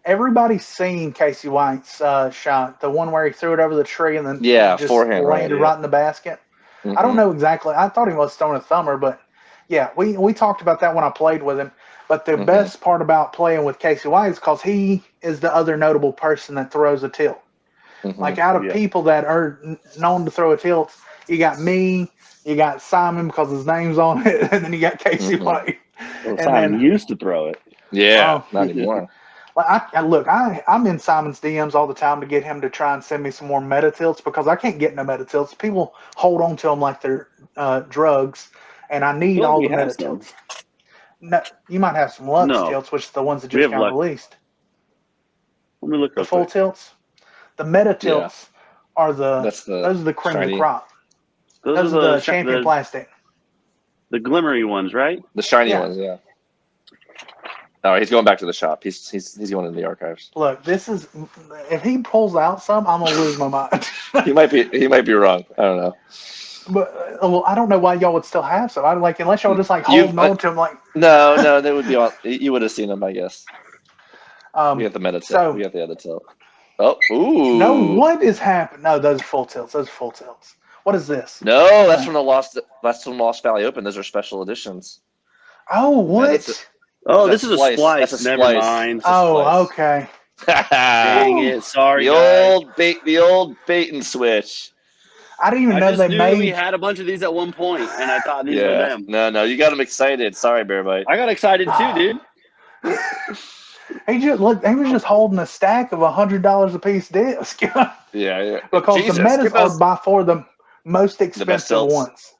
Everybody's seen Casey White's shot, the one where he threw it over the tree and then just forehand, landed right in the basket. I don't know exactly. I thought he was throwing a thumber, but yeah, we talked about that when I played with him. But the best part about playing with Casey White is because he is the other notable person that throws a tilt. Like out of people that are known to throw a tilt, you got me, you got Simon because his name's on it, and then you got Casey White. Well, Simon used to throw it. Yeah, not anymore. Like I'm in Simon's DMs all the time to get him to try and send me some more meta tilts because I can't get no meta tilts. People hold on to them like they're drugs, and I need all the meta tilts. No, you might have some Lux tilts, which are the ones that just got released. Let me look. The full tilts, the meta tilts are those are the cream of the crop. Those are the champion plastic. The glimmery ones, right? The shiny ones, yeah. Oh, he's going back to the shop. He's going into the archives. Look, this is if he pulls out some, I'm gonna lose my mind. He might be wrong. I don't know. But well, I don't know why y'all would still have some. I like unless y'all just like holding on to them like. No, they would be on. You would have seen them, I guess. We have the meta tilt. So, we have the other tilt. Oh, ooh. No, what is happening? No, those are full tilts. What is this? No, that's from the Lost. That's from Lost Valley Open. Those are special editions. Oh, what? This is a splice. That's a Never mind. Oh, okay. Dang it! Sorry, the old bait and switch. I didn't even know they made. We had a bunch of these at one point, and I thought these were them. No, you got them excited. Sorry, Bear Bite. I got excited too, dude. He was just holding a stack of $100 a piece disc. Yeah. Because the metas are by far the most expensive ones.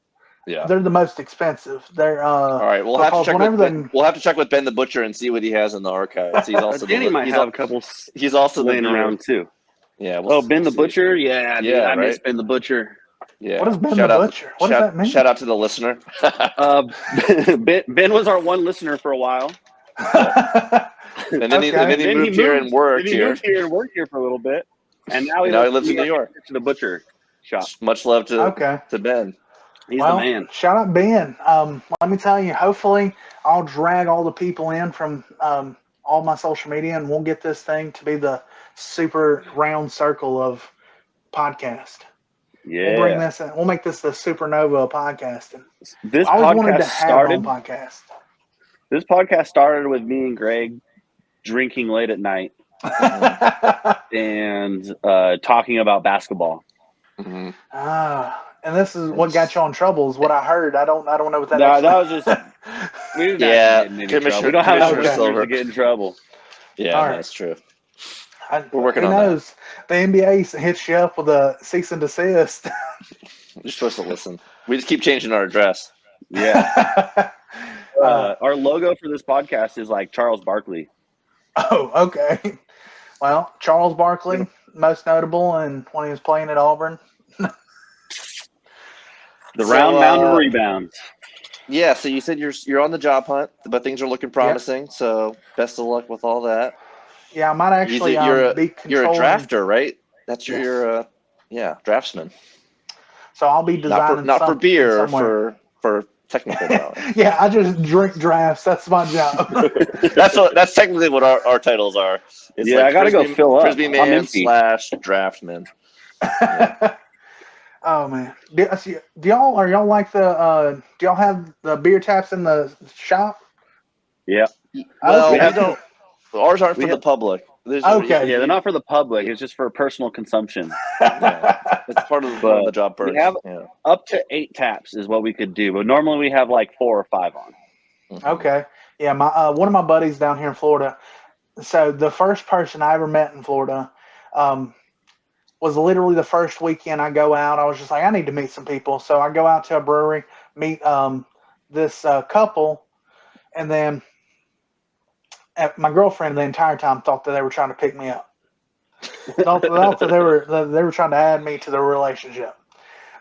Yeah, they're the most expensive. They're all right. We'll have to check with Ben the Butcher and see what he has in the archives. He's also Danny might have a couple. He's also laying around too. Yeah. Ben the Butcher. Yeah, dude, I miss Ben the Butcher. Yeah. What is Ben the Butcher? What does that mean? Shout out to the listener. Ben was our one listener for a while. And then he moved here and worked here. He moved here and worked here for a little bit, and now he lives in New York. To the butcher shop. Much love to Ben. He's the man. Shout out Ben. Let me tell you. Hopefully, I'll drag all the people in from all my social media, and we'll get this thing to be the super round circle of podcast. Yeah, we'll bring this in. We'll make this the supernova of podcasting. This I always wanted to podcast have started. Podcast. This podcast started with me and Greg drinking late at night and talking about basketball. Mm-hmm. And this is what got you in trouble, is what I heard. I don't know what that is. That was just we didn't get in any trouble. We don't have enough to get in trouble. Yeah, that's true. We're working on that. Who knows? The NBA hits you up with a cease and desist. You're supposed to listen. We just keep changing our address. Yeah. Our logo for this podcast is like Charles Barkley. Oh, okay. Well, Charles Barkley, most notable, and when he was playing at Auburn. The round mound of rebounds. Yeah, so you said you're on the job hunt, but things are looking promising. Yep. So best of luck with all that. Yeah, I might actually be controlling. You're a drafter, right? That's your draftsman. So I'll be designing not for beer, for technical knowledge. Yeah, I just drink drafts. That's my job. That's technically what our titles are. It's I gotta go fill up. Frisbee man / draftsman. Yeah. Oh man, do y'all like the? Do y'all have the beer taps in the shop? Yeah. Well, we don't. Ours aren't for the public. Okay. Yeah, they're not for the public. It's just for personal consumption. It's part of the job perks. We have up to 8 taps is what we could do, but normally we have like 4 or 5 on. Mm-hmm. Okay. Yeah, my one of my buddies down here in Florida. So the first person I ever met in Florida was literally the first weekend I go out. I was just like, I need to meet some people. So I go out to a brewery, meet this couple, and then my girlfriend the entire time thought that they were trying to pick me up. thought that they were trying to add me to the relationship.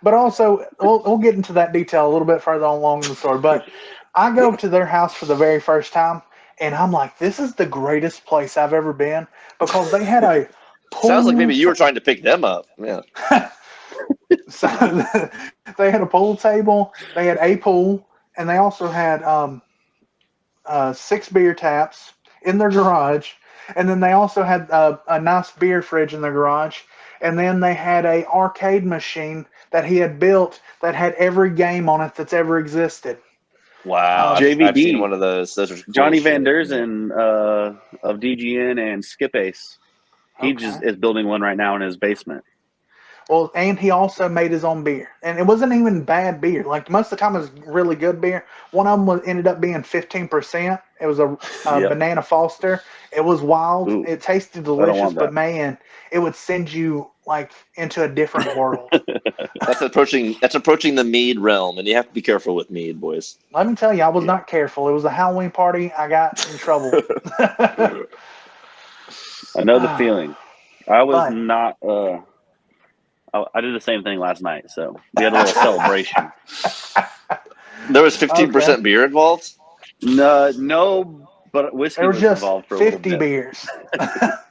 But also, we'll get into that detail a little bit further along in the story. But I go to their house for the very first time, and I'm like, this is the greatest place I've ever been, because they had a pool. Sounds like maybe you were trying to pick them up. Yeah. So they had a pool table, they had a pool, and they also had 6 beer taps in their garage. And then they also had a nice beer fridge in their garage. And then they had a arcade machine that he had built that had every game on it that's ever existed. Wow. JVD. I've seen one of those. Those are cool. Johnny Van Derzen of DGN and Skip Ace. He just is building one right now in his basement. Well, and he also made his own beer. And it wasn't even bad beer. Like, most of the time it was really good beer. One of them ended up being 15%. It was a Banana Foster. It was wild. Ooh, it tasted delicious, but man, it would send you like into a different world. That's approaching the mead realm, and you have to be careful with mead, boys. Let me tell you, I was not careful. It was a Halloween party. I got in trouble. I know the feeling. I was not. I did the same thing last night, so we had a little celebration. There was 15% beer involved? No But whiskey There was just involved for a 50 little bit. beers.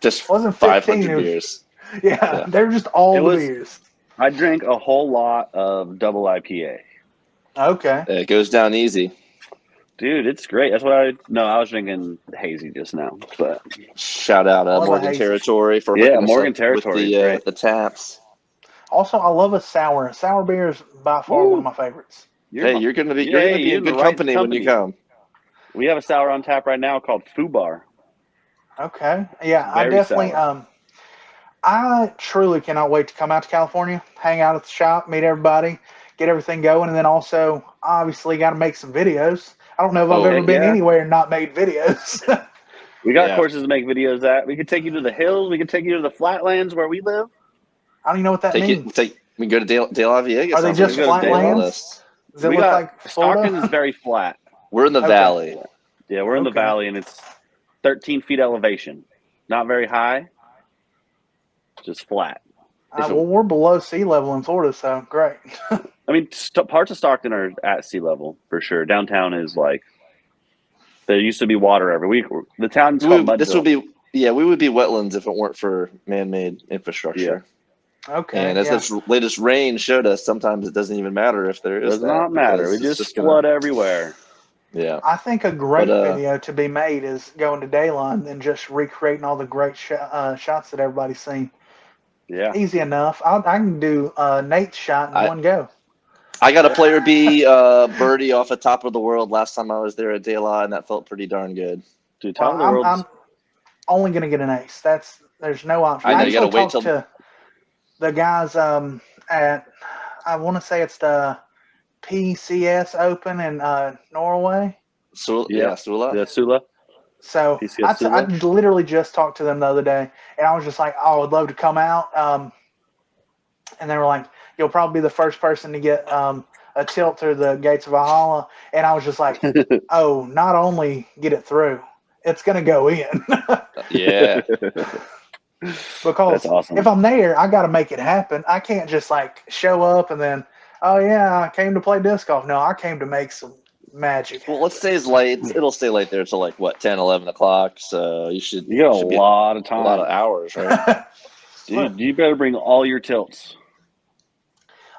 Just Wasn't 500 15, beers. Yeah, they're just all It the was- beers. I drank a whole lot of double IPA. Okay. It goes down easy. Dude, it's great. That's what I was drinking hazy just now. But Shout out I love a Morgan hazy. Territory for Yeah, hooking us Morgan up Territory is with great. the taps. Also, I love a sour. Sour beer is by far one of my favorites. You're gonna be you're in the good right company when you come. We have a sour on tap right now called Fubar. Okay. Yeah, I Very definitely sour. I truly cannot wait to come out to California, hang out at the shop, meet everybody, get everything going, and then also obviously got to make some videos. I don't know if I've ever been anywhere and not made videos. We got courses to make videos at. We could take you to the hills. We could take you to the flatlands where we live. I don't even know what that means. We go to De La Vega. Are they just flatlands? Does it look like Florida? Stockton is very flat. We're in the valley. Yeah, we're in the valley, and it's 13 feet elevation. Not very high, just flat. Well, we're below sea level in Florida, so great. I mean, parts of Stockton are at sea level for sure. Downtown is like there used to be water every week. The town's called Mudville. This would be we would be wetlands if it weren't for man-made infrastructure. Yeah. Okay. And as this latest rain showed us, sometimes it doesn't even matter if there is. Does not matter. We just flood everywhere. Yeah. I think a great video to be made is going to Dayline and just recreating all the great shots that everybody's seen. Yeah. Easy enough. I can do Nate's shot in one go. I got a player B birdie off the top of the world last time I was there at De La, and that felt pretty darn good. Dude, top of the world. I'm only going to get an ace. There's no option. I know, I you got to wait till to the guys at, I want to say it's the PCS Open in Norway. Sula. Yeah, Sula. So I literally just talked to them the other day, and I was just like, oh, I would love to come out. And they were like, you'll probably be the first person to get a tilt through the gates of Valhalla. And I was just like, oh, not only get it through, it's going to go in. Yeah. Because awesome. If I'm there, I got to make it happen. I can't just like show up and then, oh yeah, I came to play disc golf. No, I came to make some magic. Well, let's stay late. It'll stay late there till like 10, 11 o'clock. So you got a lot of time, a lot of hours, right? Dude, you better bring all your tilts.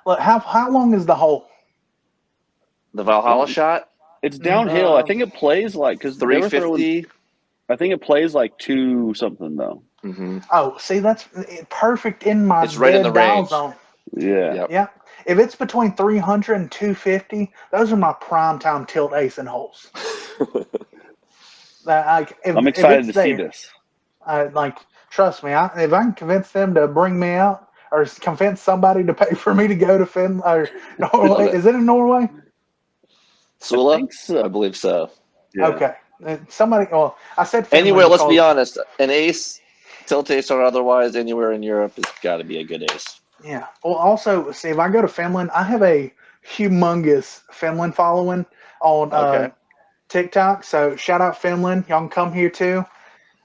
Look, how long is the hole? The Valhalla shot? It's downhill. I think it plays like because 350. I think it plays like 2 something though. Mm-hmm. Oh, see, that's perfect in my it's right in the dial range. zone. Yeah. Yeah. If it's between 300 and 250, those are my prime time tilt acing holes. I'm excited to see this. Trust me, if I can convince them to bring me out or convince somebody to pay for me to go to Finland or Norway. Is it in Norway? Sula? I think so. I believe so. Yeah. Okay. Somebody, well, I said Finland. Anywhere, let's be honest, an ace, tilt ace or otherwise, anywhere in Europe, it's got to be a good ace. Yeah. Well, also, see, if I go to Finland, I have a humongous Finland following on TikTok. So shout out Finland. Y'all can come here too.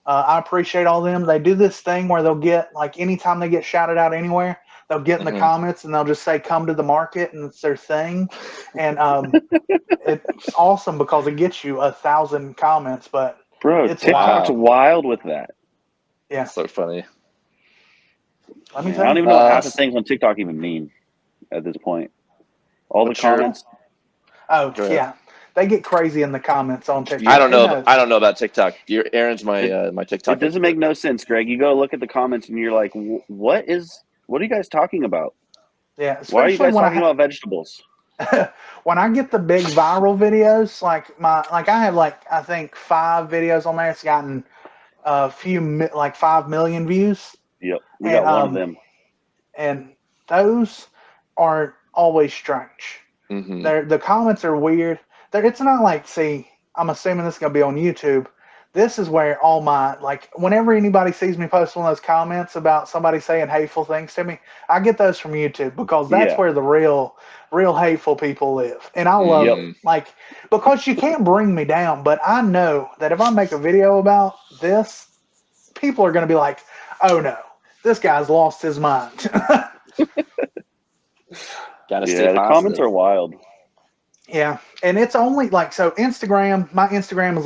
I appreciate all them. They do this thing where they'll get, like, anytime they get shouted out anywhere, they'll get in the comments and they'll just say, come to the market, and it's their thing. And it's awesome because it gets you 1,000 comments. But bro, it's TikTok's wild with that. Yeah. So funny. Let me I don't even know what half the things on TikTok even mean at this point. All the comments. Oh, yeah. They get crazy in the comments on TikTok. I don't know about TikTok. Aaron's my TikTok. It doesn't make no sense, Greg. You go look at the comments and you're like, what are you guys talking about? Yeah. Why are you guys talking about vegetables? When I get the big viral videos, I have I think 5 videos on there. It's gotten a few 5 million views. Yep, we got one of them. And those aren't always strange. Mm-hmm. The comments are weird. It's not like, see, I'm assuming this is going to be on YouTube. This is where all my, whenever anybody sees me post one of those comments about somebody saying hateful things to me, I get those from YouTube because that's where the real hateful people live. And I love them. Because you can't bring me down, but I know that if I make a video about this, people are going to be like, oh no, this guy's lost his mind. Gotta stay positive. The comments are wild. Yeah, and it's only so Instagram. My Instagram is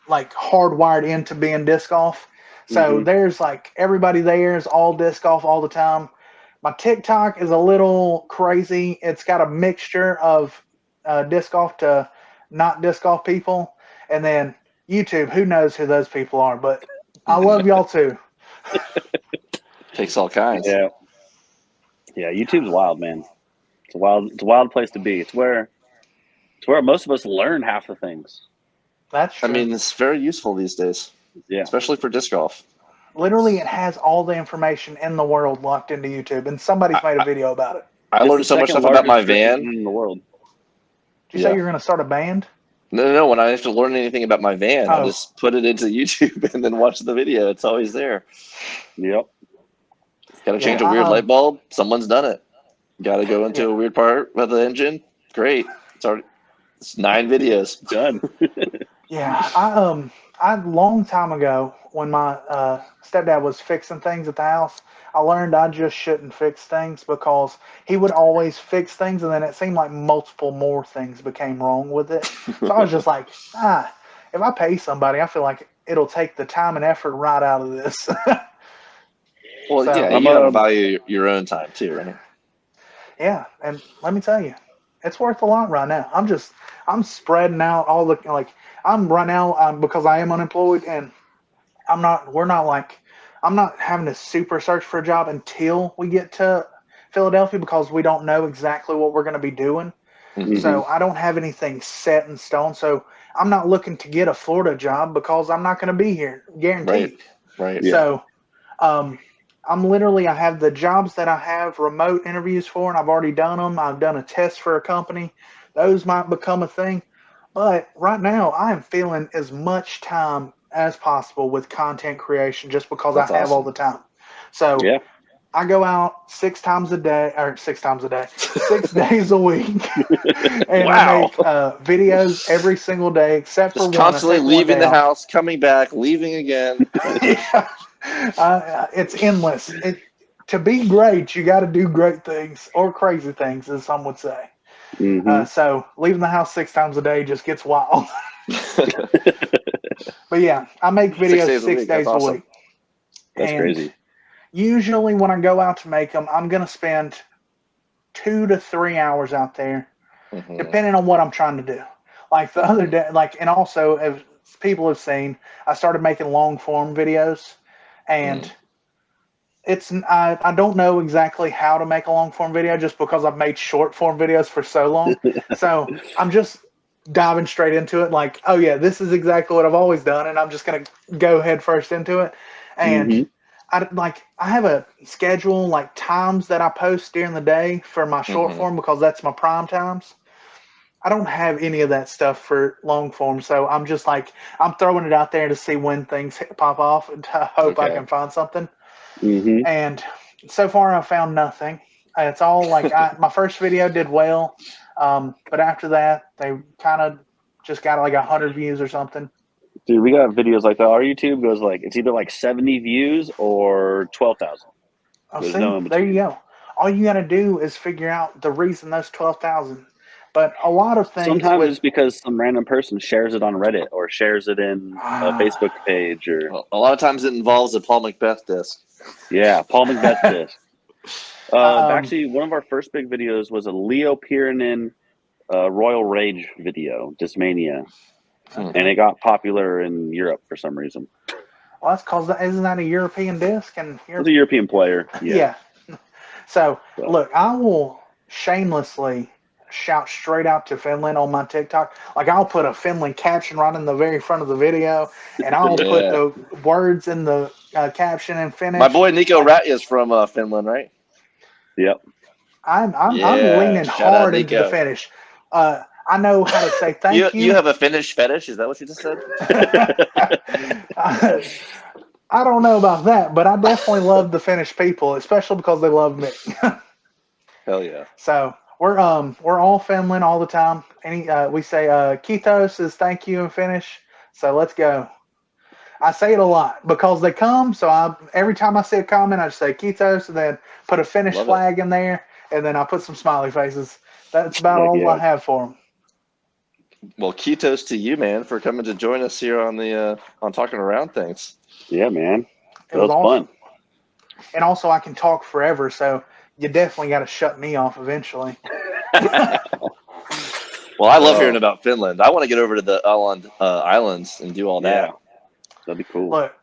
like hardwired into being disc golf. So there's like everybody there is all disc golf all the time. My TikTok is a little crazy. It's got a mixture of disc golf to not disc golf people. And then YouTube, who knows who those people are, but I love y'all too. Takes all kinds. Yeah. Yeah, YouTube's wild, man. It's a wild place to be. It's where most of us learn half the things. That's true. I mean, it's very useful these days. Yeah. Especially for disc golf. Literally, it has all the information in the world locked into YouTube, and somebody's made a video about it. I learned so much stuff about my van in the world. Did you say you're going to start a band? No. When I have to learn anything about my van, I just put it into YouTube and then watch the video. It's always there. Yep. Got to change a weird light bulb? Someone's done it. Got to go into a weird part of the engine? Great. It's 9 videos. Done. Yeah. I long time ago, when my stepdad was fixing things at the house, I learned I just shouldn't fix things because he would always fix things, and then it seemed like multiple more things became wrong with it. So I was just like, if I pay somebody, I feel like it'll take the time and effort right out of this. Well, so, you gotta value your own time too, right? Yeah, and let me tell you, it's worth a lot right now. I'm spreading out all the I'm right now because I am unemployed, and I'm not having to super search for a job until we get to Philadelphia because we don't know exactly what we're going to be doing. Mm-hmm. So I don't have anything set in stone. So I'm not looking to get a Florida job because I'm not going to be here, guaranteed. Right. So I have the jobs that I have remote interviews for, and I've already done them. I've done a test for a company. Those might become a thing. But right now, I am feeling as much time as possible with content creation just because I have all the time. So I go out 6 days a week. And I make videos every single day except for one. Constantly leaving the house, coming back, leaving again. It's endless. To be great, you got to do great things or crazy things, as some would say. Mm-hmm. So leaving the house 6 times a day just gets wild. But yeah, I make videos 6 days a week. That's crazy. Usually when I go out to make them, I'm going to spend 2 to 3 hours out there, depending on what I'm trying to do. Like the other day, and also as people have seen, I started making long form videos, and I don't know exactly how to make a long form video just because I've made short form videos for so long. So I'm just diving straight into it. Like, oh yeah, this is exactly what I've always done. And I'm just going to go head first into it. And I have a schedule, like times that I post during the day for my short form because that's my prime times. I don't have any of that stuff for long form. So I'm just I'm throwing it out there to see when things pop off and to hope I can find something. And so far I've found nothing. It's all my first video did well. But after that, they kind of just got 100 views or something. Dude, we got videos like that. Our YouTube goes it's either 70 views or 12,000. There you go. All you got to do is figure out the reason those 12,000. But a lot of things. Sometimes it's because some random person shares it on Reddit or shares it in a Facebook page. Or a lot of times it involves a Paul Macbeth disc. Yeah, Paul Macbeth disc. Actually, one of our first big videos was a Leo Pyrenin Royal Rage video, Discmania. And it got popular in Europe for some reason. Well, that's because isn't that a European disc? And it's a European player. Yeah. So, look, I will shamelessly shout straight out to Finland on my TikTok. I'll put a Finland caption right in the very front of the video, and I'll put the words in the caption in Finnish. My boy Nico Ratti is from Finland, right? Yep. I'm leaning hard into the Finnish. I know how to say thank you. You have a Finnish fetish? Is that what you just said? I don't know about that, but I definitely love the Finnish people, especially because they love me. Hell yeah! So we're all Finland all the time. We say kiitos is thank you in Finnish. So let's go. I say it a lot because they come. So every time I see a comment, I just say kiitos and then put a Finnish flag in there, and then I put some smiley faces. That's about all I have for them. Well, kudos to you, man, for coming to join us here on the on Talking Around Things. Yeah, man. It was awesome. Fun. And also, I can talk forever, so you definitely got to shut me off eventually. Well, I love hearing about Finland. I want to get over to the islands and do all that. That'd be cool. Look,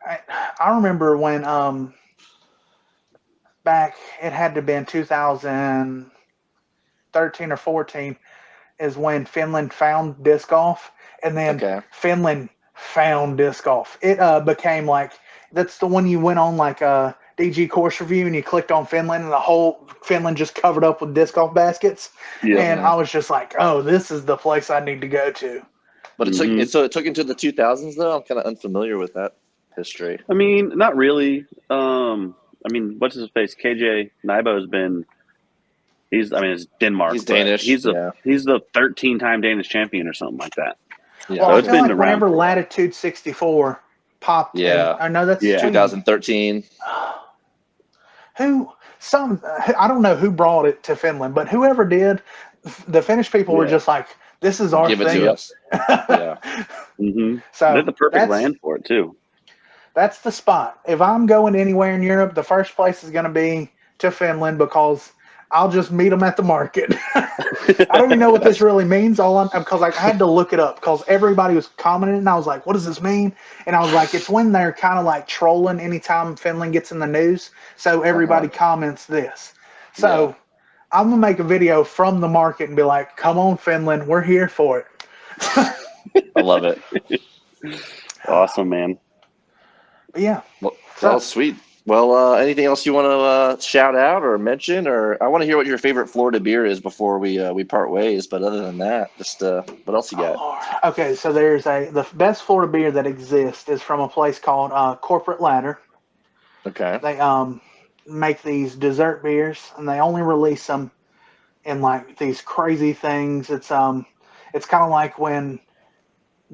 I remember when back, it had to have been 2013 or 14 is when Finland found disc golf, and then Finland found disc golf. It became like, that's the one you went on like DG course review and you clicked on Finland and the whole Finland just covered up with disc golf baskets. Yeah. And I was just like, oh, this is the place I need to go to. But it took into the 2000s though. I'm kind of unfamiliar with that history. I mean, not really. I mean, what's his face? KJ Nybo's been. It's Denmark. He's Danish. He's the 13-time Danish champion or something like that. Yeah. Well, so I feel like whenever Latitude 64 popped. Yeah. I know that's 2013. I don't know who brought it to Finland, but whoever did, the Finnish people were just like, this is our thing. Give it to us. Yeah. Mm-hmm. So they're the perfect land for it too. That's the spot. If I'm going anywhere in Europe, the first place is going to be to Finland because I'll just meet them at the market. I don't even know what this really means. Because I had to look it up because everybody was commenting, and I was like, "What does this mean?" And I was like, "It's when they're kind of like trolling anytime Finland gets in the news, so everybody comments this." So I'm gonna make a video from the market and be like, "Come on, Finland, we're here for it." I love it. Awesome, man. But yeah. Well, sweet. Well, anything else you want to shout out or mention, or I want to hear what your favorite Florida beer is before we part ways. But other than that, just what else you got? Okay, so the best Florida beer that exists is from a place called Corporate Ladder. Okay. They make these dessert beers, and they only release them in like these crazy things. It's kind of like when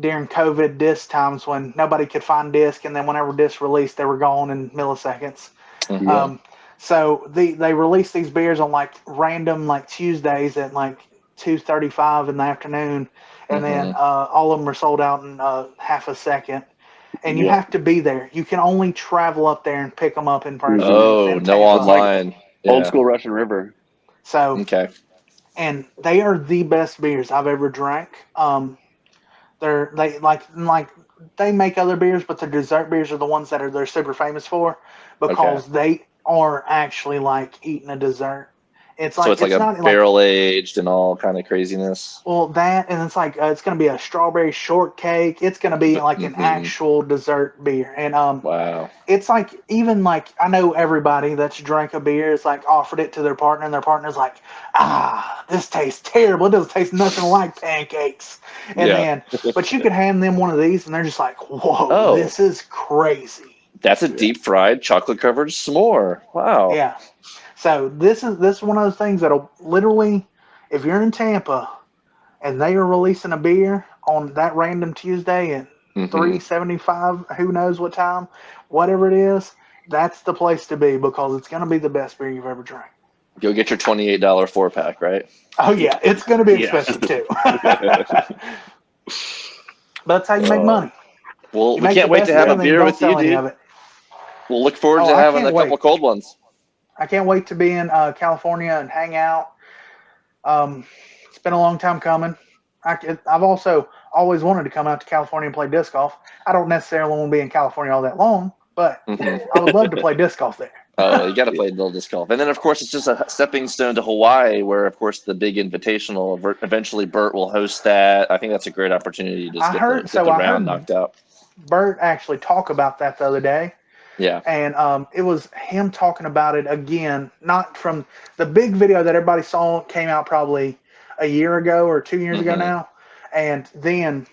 during COVID disc times when nobody could find disc, and then whenever disc released, they were gone in milliseconds. Mm-hmm. So they release these beers on like random like Tuesdays at like 2:35 in the afternoon, and then all of them are sold out in half a second. And you have to be there. You can only travel up there and pick them up in person. Oh, no online. Like old school Russian River. So and they are the best beers I've ever drank. They make other beers, but their dessert beers are the ones that they're super famous for because they are actually like eating a dessert. It's like a barrel aged and all kind of craziness. Well, that, and it's like it's going to be a strawberry shortcake. It's going to be like an actual dessert beer, and wow, it's like even like I know everybody that's drank a beer is like offered it to their partner, and their partner's like, this tastes terrible. It doesn't taste nothing like pancakes. And then, but you could hand them one of these, and they're just like, whoa, this is crazy. That's a deep fried chocolate covered s'more. Wow. Yeah. So this is one of those things that'll literally, if you're in Tampa and they are releasing a beer on that random Tuesday at 3:75, who knows what time, whatever it is, that's the place to be because it's going to be the best beer you've ever drank. You'll get your $28 4-pack, right? Oh, yeah. It's going to be expensive, too. But that's how you make money. Well, we can't wait to have a beer with you, dude. We'll look forward to having a couple cold ones. I can't wait to be in California and hang out. It's been a long time coming. I've also always wanted to come out to California and play disc golf. I don't necessarily want to be in California all that long, but I would love to play disc golf there. Oh, you got to play a little disc golf. And then, of course, it's just a stepping stone to Hawaii where, of course, the big invitational, eventually Bert will host that. I think that's a great opportunity to get the round knocked out. Bert actually talked about that the other day. Yeah. And it was him talking about it again, not from the big video that everybody saw came out probably a year ago or 2 years ago now. And then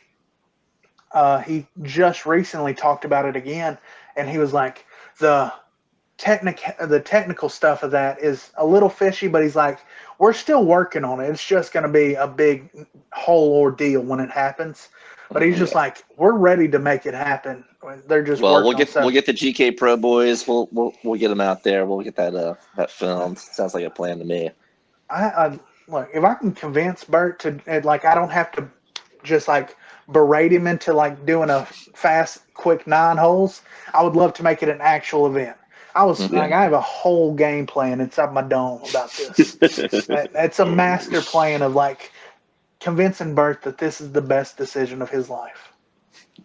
he just recently talked about it again. And he was like, the technical stuff of that is a little fishy, but he's like, we're still working on it. It's just going to be a big whole ordeal when it happens. But he's just like, we're ready to make it happen. They're just we'll get the GK Pro boys. We'll get them out there. We'll get that filmed. Sounds like a plan to me. Look, if I can convince Bert to I don't have to just like berate him into like doing a fast, quick 9 holes. I would love to make it an actual event. I have a whole game plan inside my dome about this. It's a master plan of like convincing Bert that this is the best decision of his life.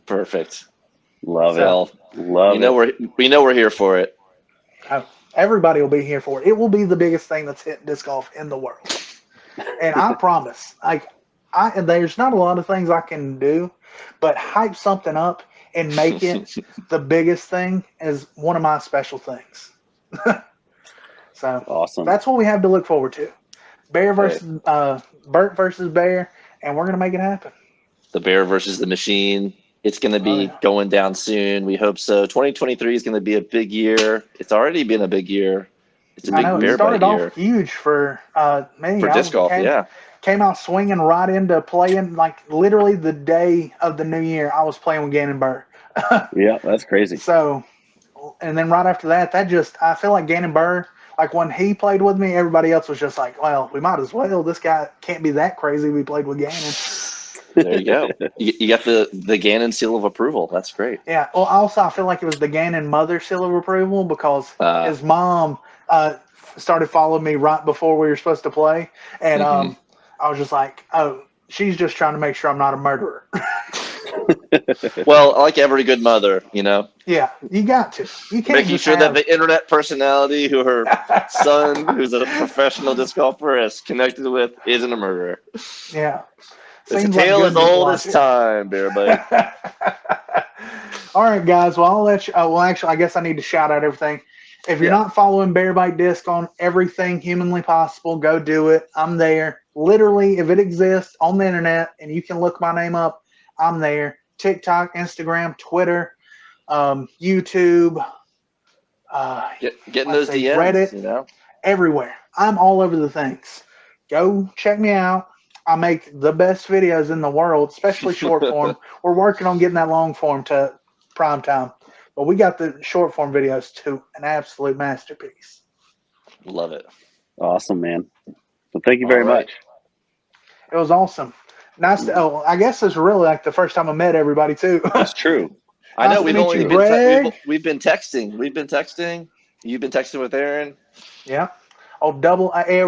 Perfect. Love it. We know we're here for it. Everybody will be here for it. It will be the biggest thing that's hit disc golf in the world. And I promise, there's not a lot of things I can do, but hype something up and make it the biggest thing is one of my special things. So awesome. That's what we have to look forward to. Bear versus Bert versus Bear, and we're gonna make it happen. The Bear versus the Machine. It's going to be going down soon. We hope so. 2023 is going to be a big year. It's already been a big year. It's a big Bear Bite year. It started off huge for me. For disc golf, Came out swinging right into playing, like literally the day of the new year, I was playing with Gannon Burr. Yeah, that's crazy. So, and then right after that, I feel like Gannon Burr, like when he played with me, everybody else was just like, well, we might as well. This guy can't be that crazy. We played with Gannon. There you go. You got the Gannon seal of approval. That's great. Yeah. Well, also, I feel like it was the Gannon mother seal of approval because his mom started following me right before we were supposed to play. And I was just like, oh, she's just trying to make sure I'm not a murderer. Well, like every good mother, you know. Yeah, you got to. You can't making sure that the internet personality who her son, who's a professional disc golfer, is connected with, isn't a murderer. Yeah. It's a tale as old as time, Bear Bite. All right, guys. Well, I'll let you. Well, actually, I guess I need to shout out everything. If you're not following Bear Bite Disc on everything humanly possible, go do it. I'm there. Literally, if it exists on the internet and you can look my name up, I'm there. TikTok, Instagram, Twitter, YouTube. Getting those DMs, Reddit, you know? Everywhere. I'm all over the things. Go check me out. I make the best videos in the world, especially short form. We're working on getting that long form to prime time. But we got the short form videos to an absolute masterpiece. Love it. Awesome, man. Well, thank you very much. It was awesome. Nice to, I guess it's really like the first time I met everybody, too. That's true. I know. We've been we've been texting. You've been texting with Aaron. Yeah. Oh, double A.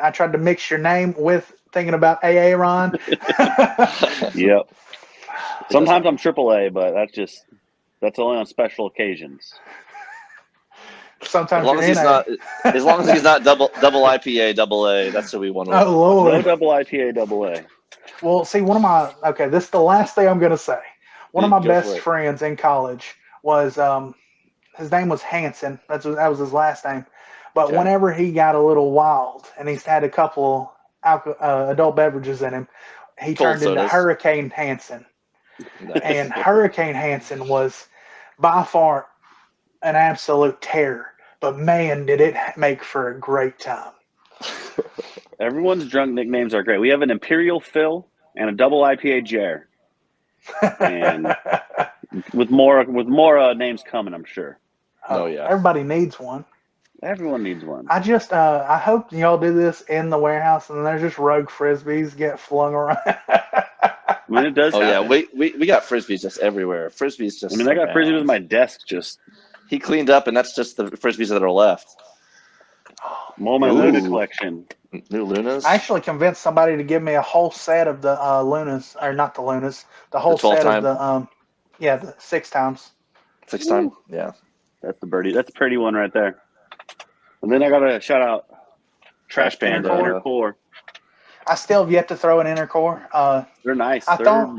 I tried to mix your name with thinking about Aaron. Yep. Sometimes I'm AAA, but that's only on special occasions. Sometimes as long as he's not double IPA AA. That's what we want. Oh Lord, no double IPA AA. Well, see, this is the last thing I'm gonna say. One of my best friends in college was his name was Hanson. That was his last name. But whenever he got a little wild and he's had a couple adult beverages in him, he turned into Hurricane Hanson. Nice. And Hurricane Hanson was by far an absolute terror. But man, did it make for a great time. Everyone's drunk nicknames are great. We have an Imperial Phil and a double IPA Jer. And with more names coming, I'm sure. Oh yeah. Everybody needs one. Everyone needs one. I hope y'all do this in the warehouse and there's just rogue frisbees get flung around. I mean, it does. Oh happen. Yeah, we got frisbees just everywhere. Frisbees just. I mean, I got frisbees on my desk. Just he cleaned up, and that's just the frisbees that are left. More my Luna collection. New Lunas. I actually convinced somebody to give me a whole set of the Lunas, or not the Lunas, the whole set of the the 6 times. 6 times, yeah. That's the birdie. That's a pretty one right there. And then I got to shout out Trash Panda Inner Core. I still have yet to throw an inner core. They're nice. I thought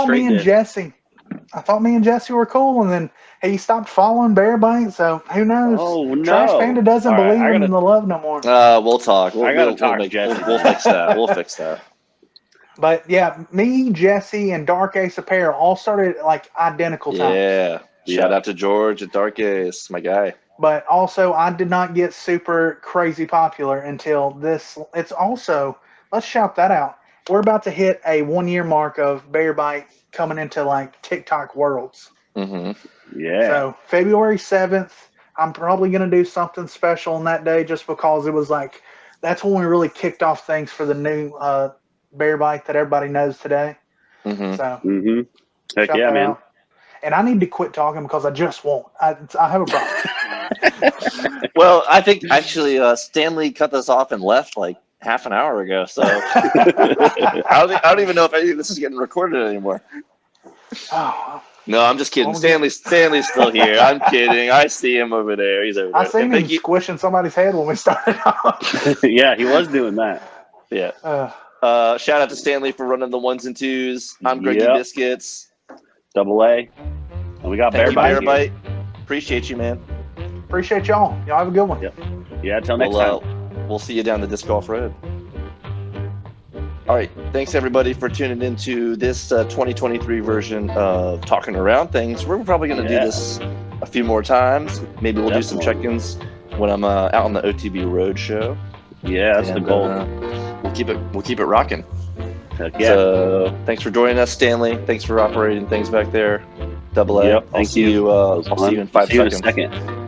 me and Jesse were cool, and then he stopped following Bear Bite. So who knows? Oh no! Trash Panda doesn't believe in the love no more. We'll talk. We'll talk, Jesse. We'll fix that. We'll fix that. But yeah, me, Jesse, and Dark Ace Apparel all started at like identical times. Yeah. Shout out to George at Dark Ace, my guy. But also, I did not get super crazy popular until this. It's also, let's shout that out. We're about to hit a 1-year mark of Bear Bite coming into like TikTok worlds. Mm-hmm. Yeah. So February 7th, I'm probably going to do something special on that day just because it was like, that's when we really kicked off things for the new Bear Bite that everybody knows today. Mm-hmm. So, Heck yeah, man. Out. And I need to quit talking because I just won't. I have a problem. Well, I think actually Stanley cut this off and left like half an hour ago. So I don't even know if any of this is getting recorded anymore. Oh. No, I'm just kidding. Stanley's still here. I'm kidding. I see him over there. He's over there. I seen him squishing somebody's head when we started off. Yeah, he was doing that. Yeah. Shout out to Stanley for running the 1s and 2s. I'm Greggy Biscuits. Double A. And we got Bear Bite. Appreciate you, man. Appreciate y'all. Y'all have a good one. Yep. Yeah, until next time. We'll see you down the Disc Golf Road. All right. Thanks, everybody, for tuning into this 2023 version of Talking Around Things. We're probably going to do this a few more times. Maybe we'll do some check-ins when I'm out on the OTB Road Show. Yeah, that's the goal. We'll keep it rocking. Heck yeah. So thanks for joining us, Stanley. Thanks for operating things back there. Double A. Yep, I'll see you in 5 seconds. In a second.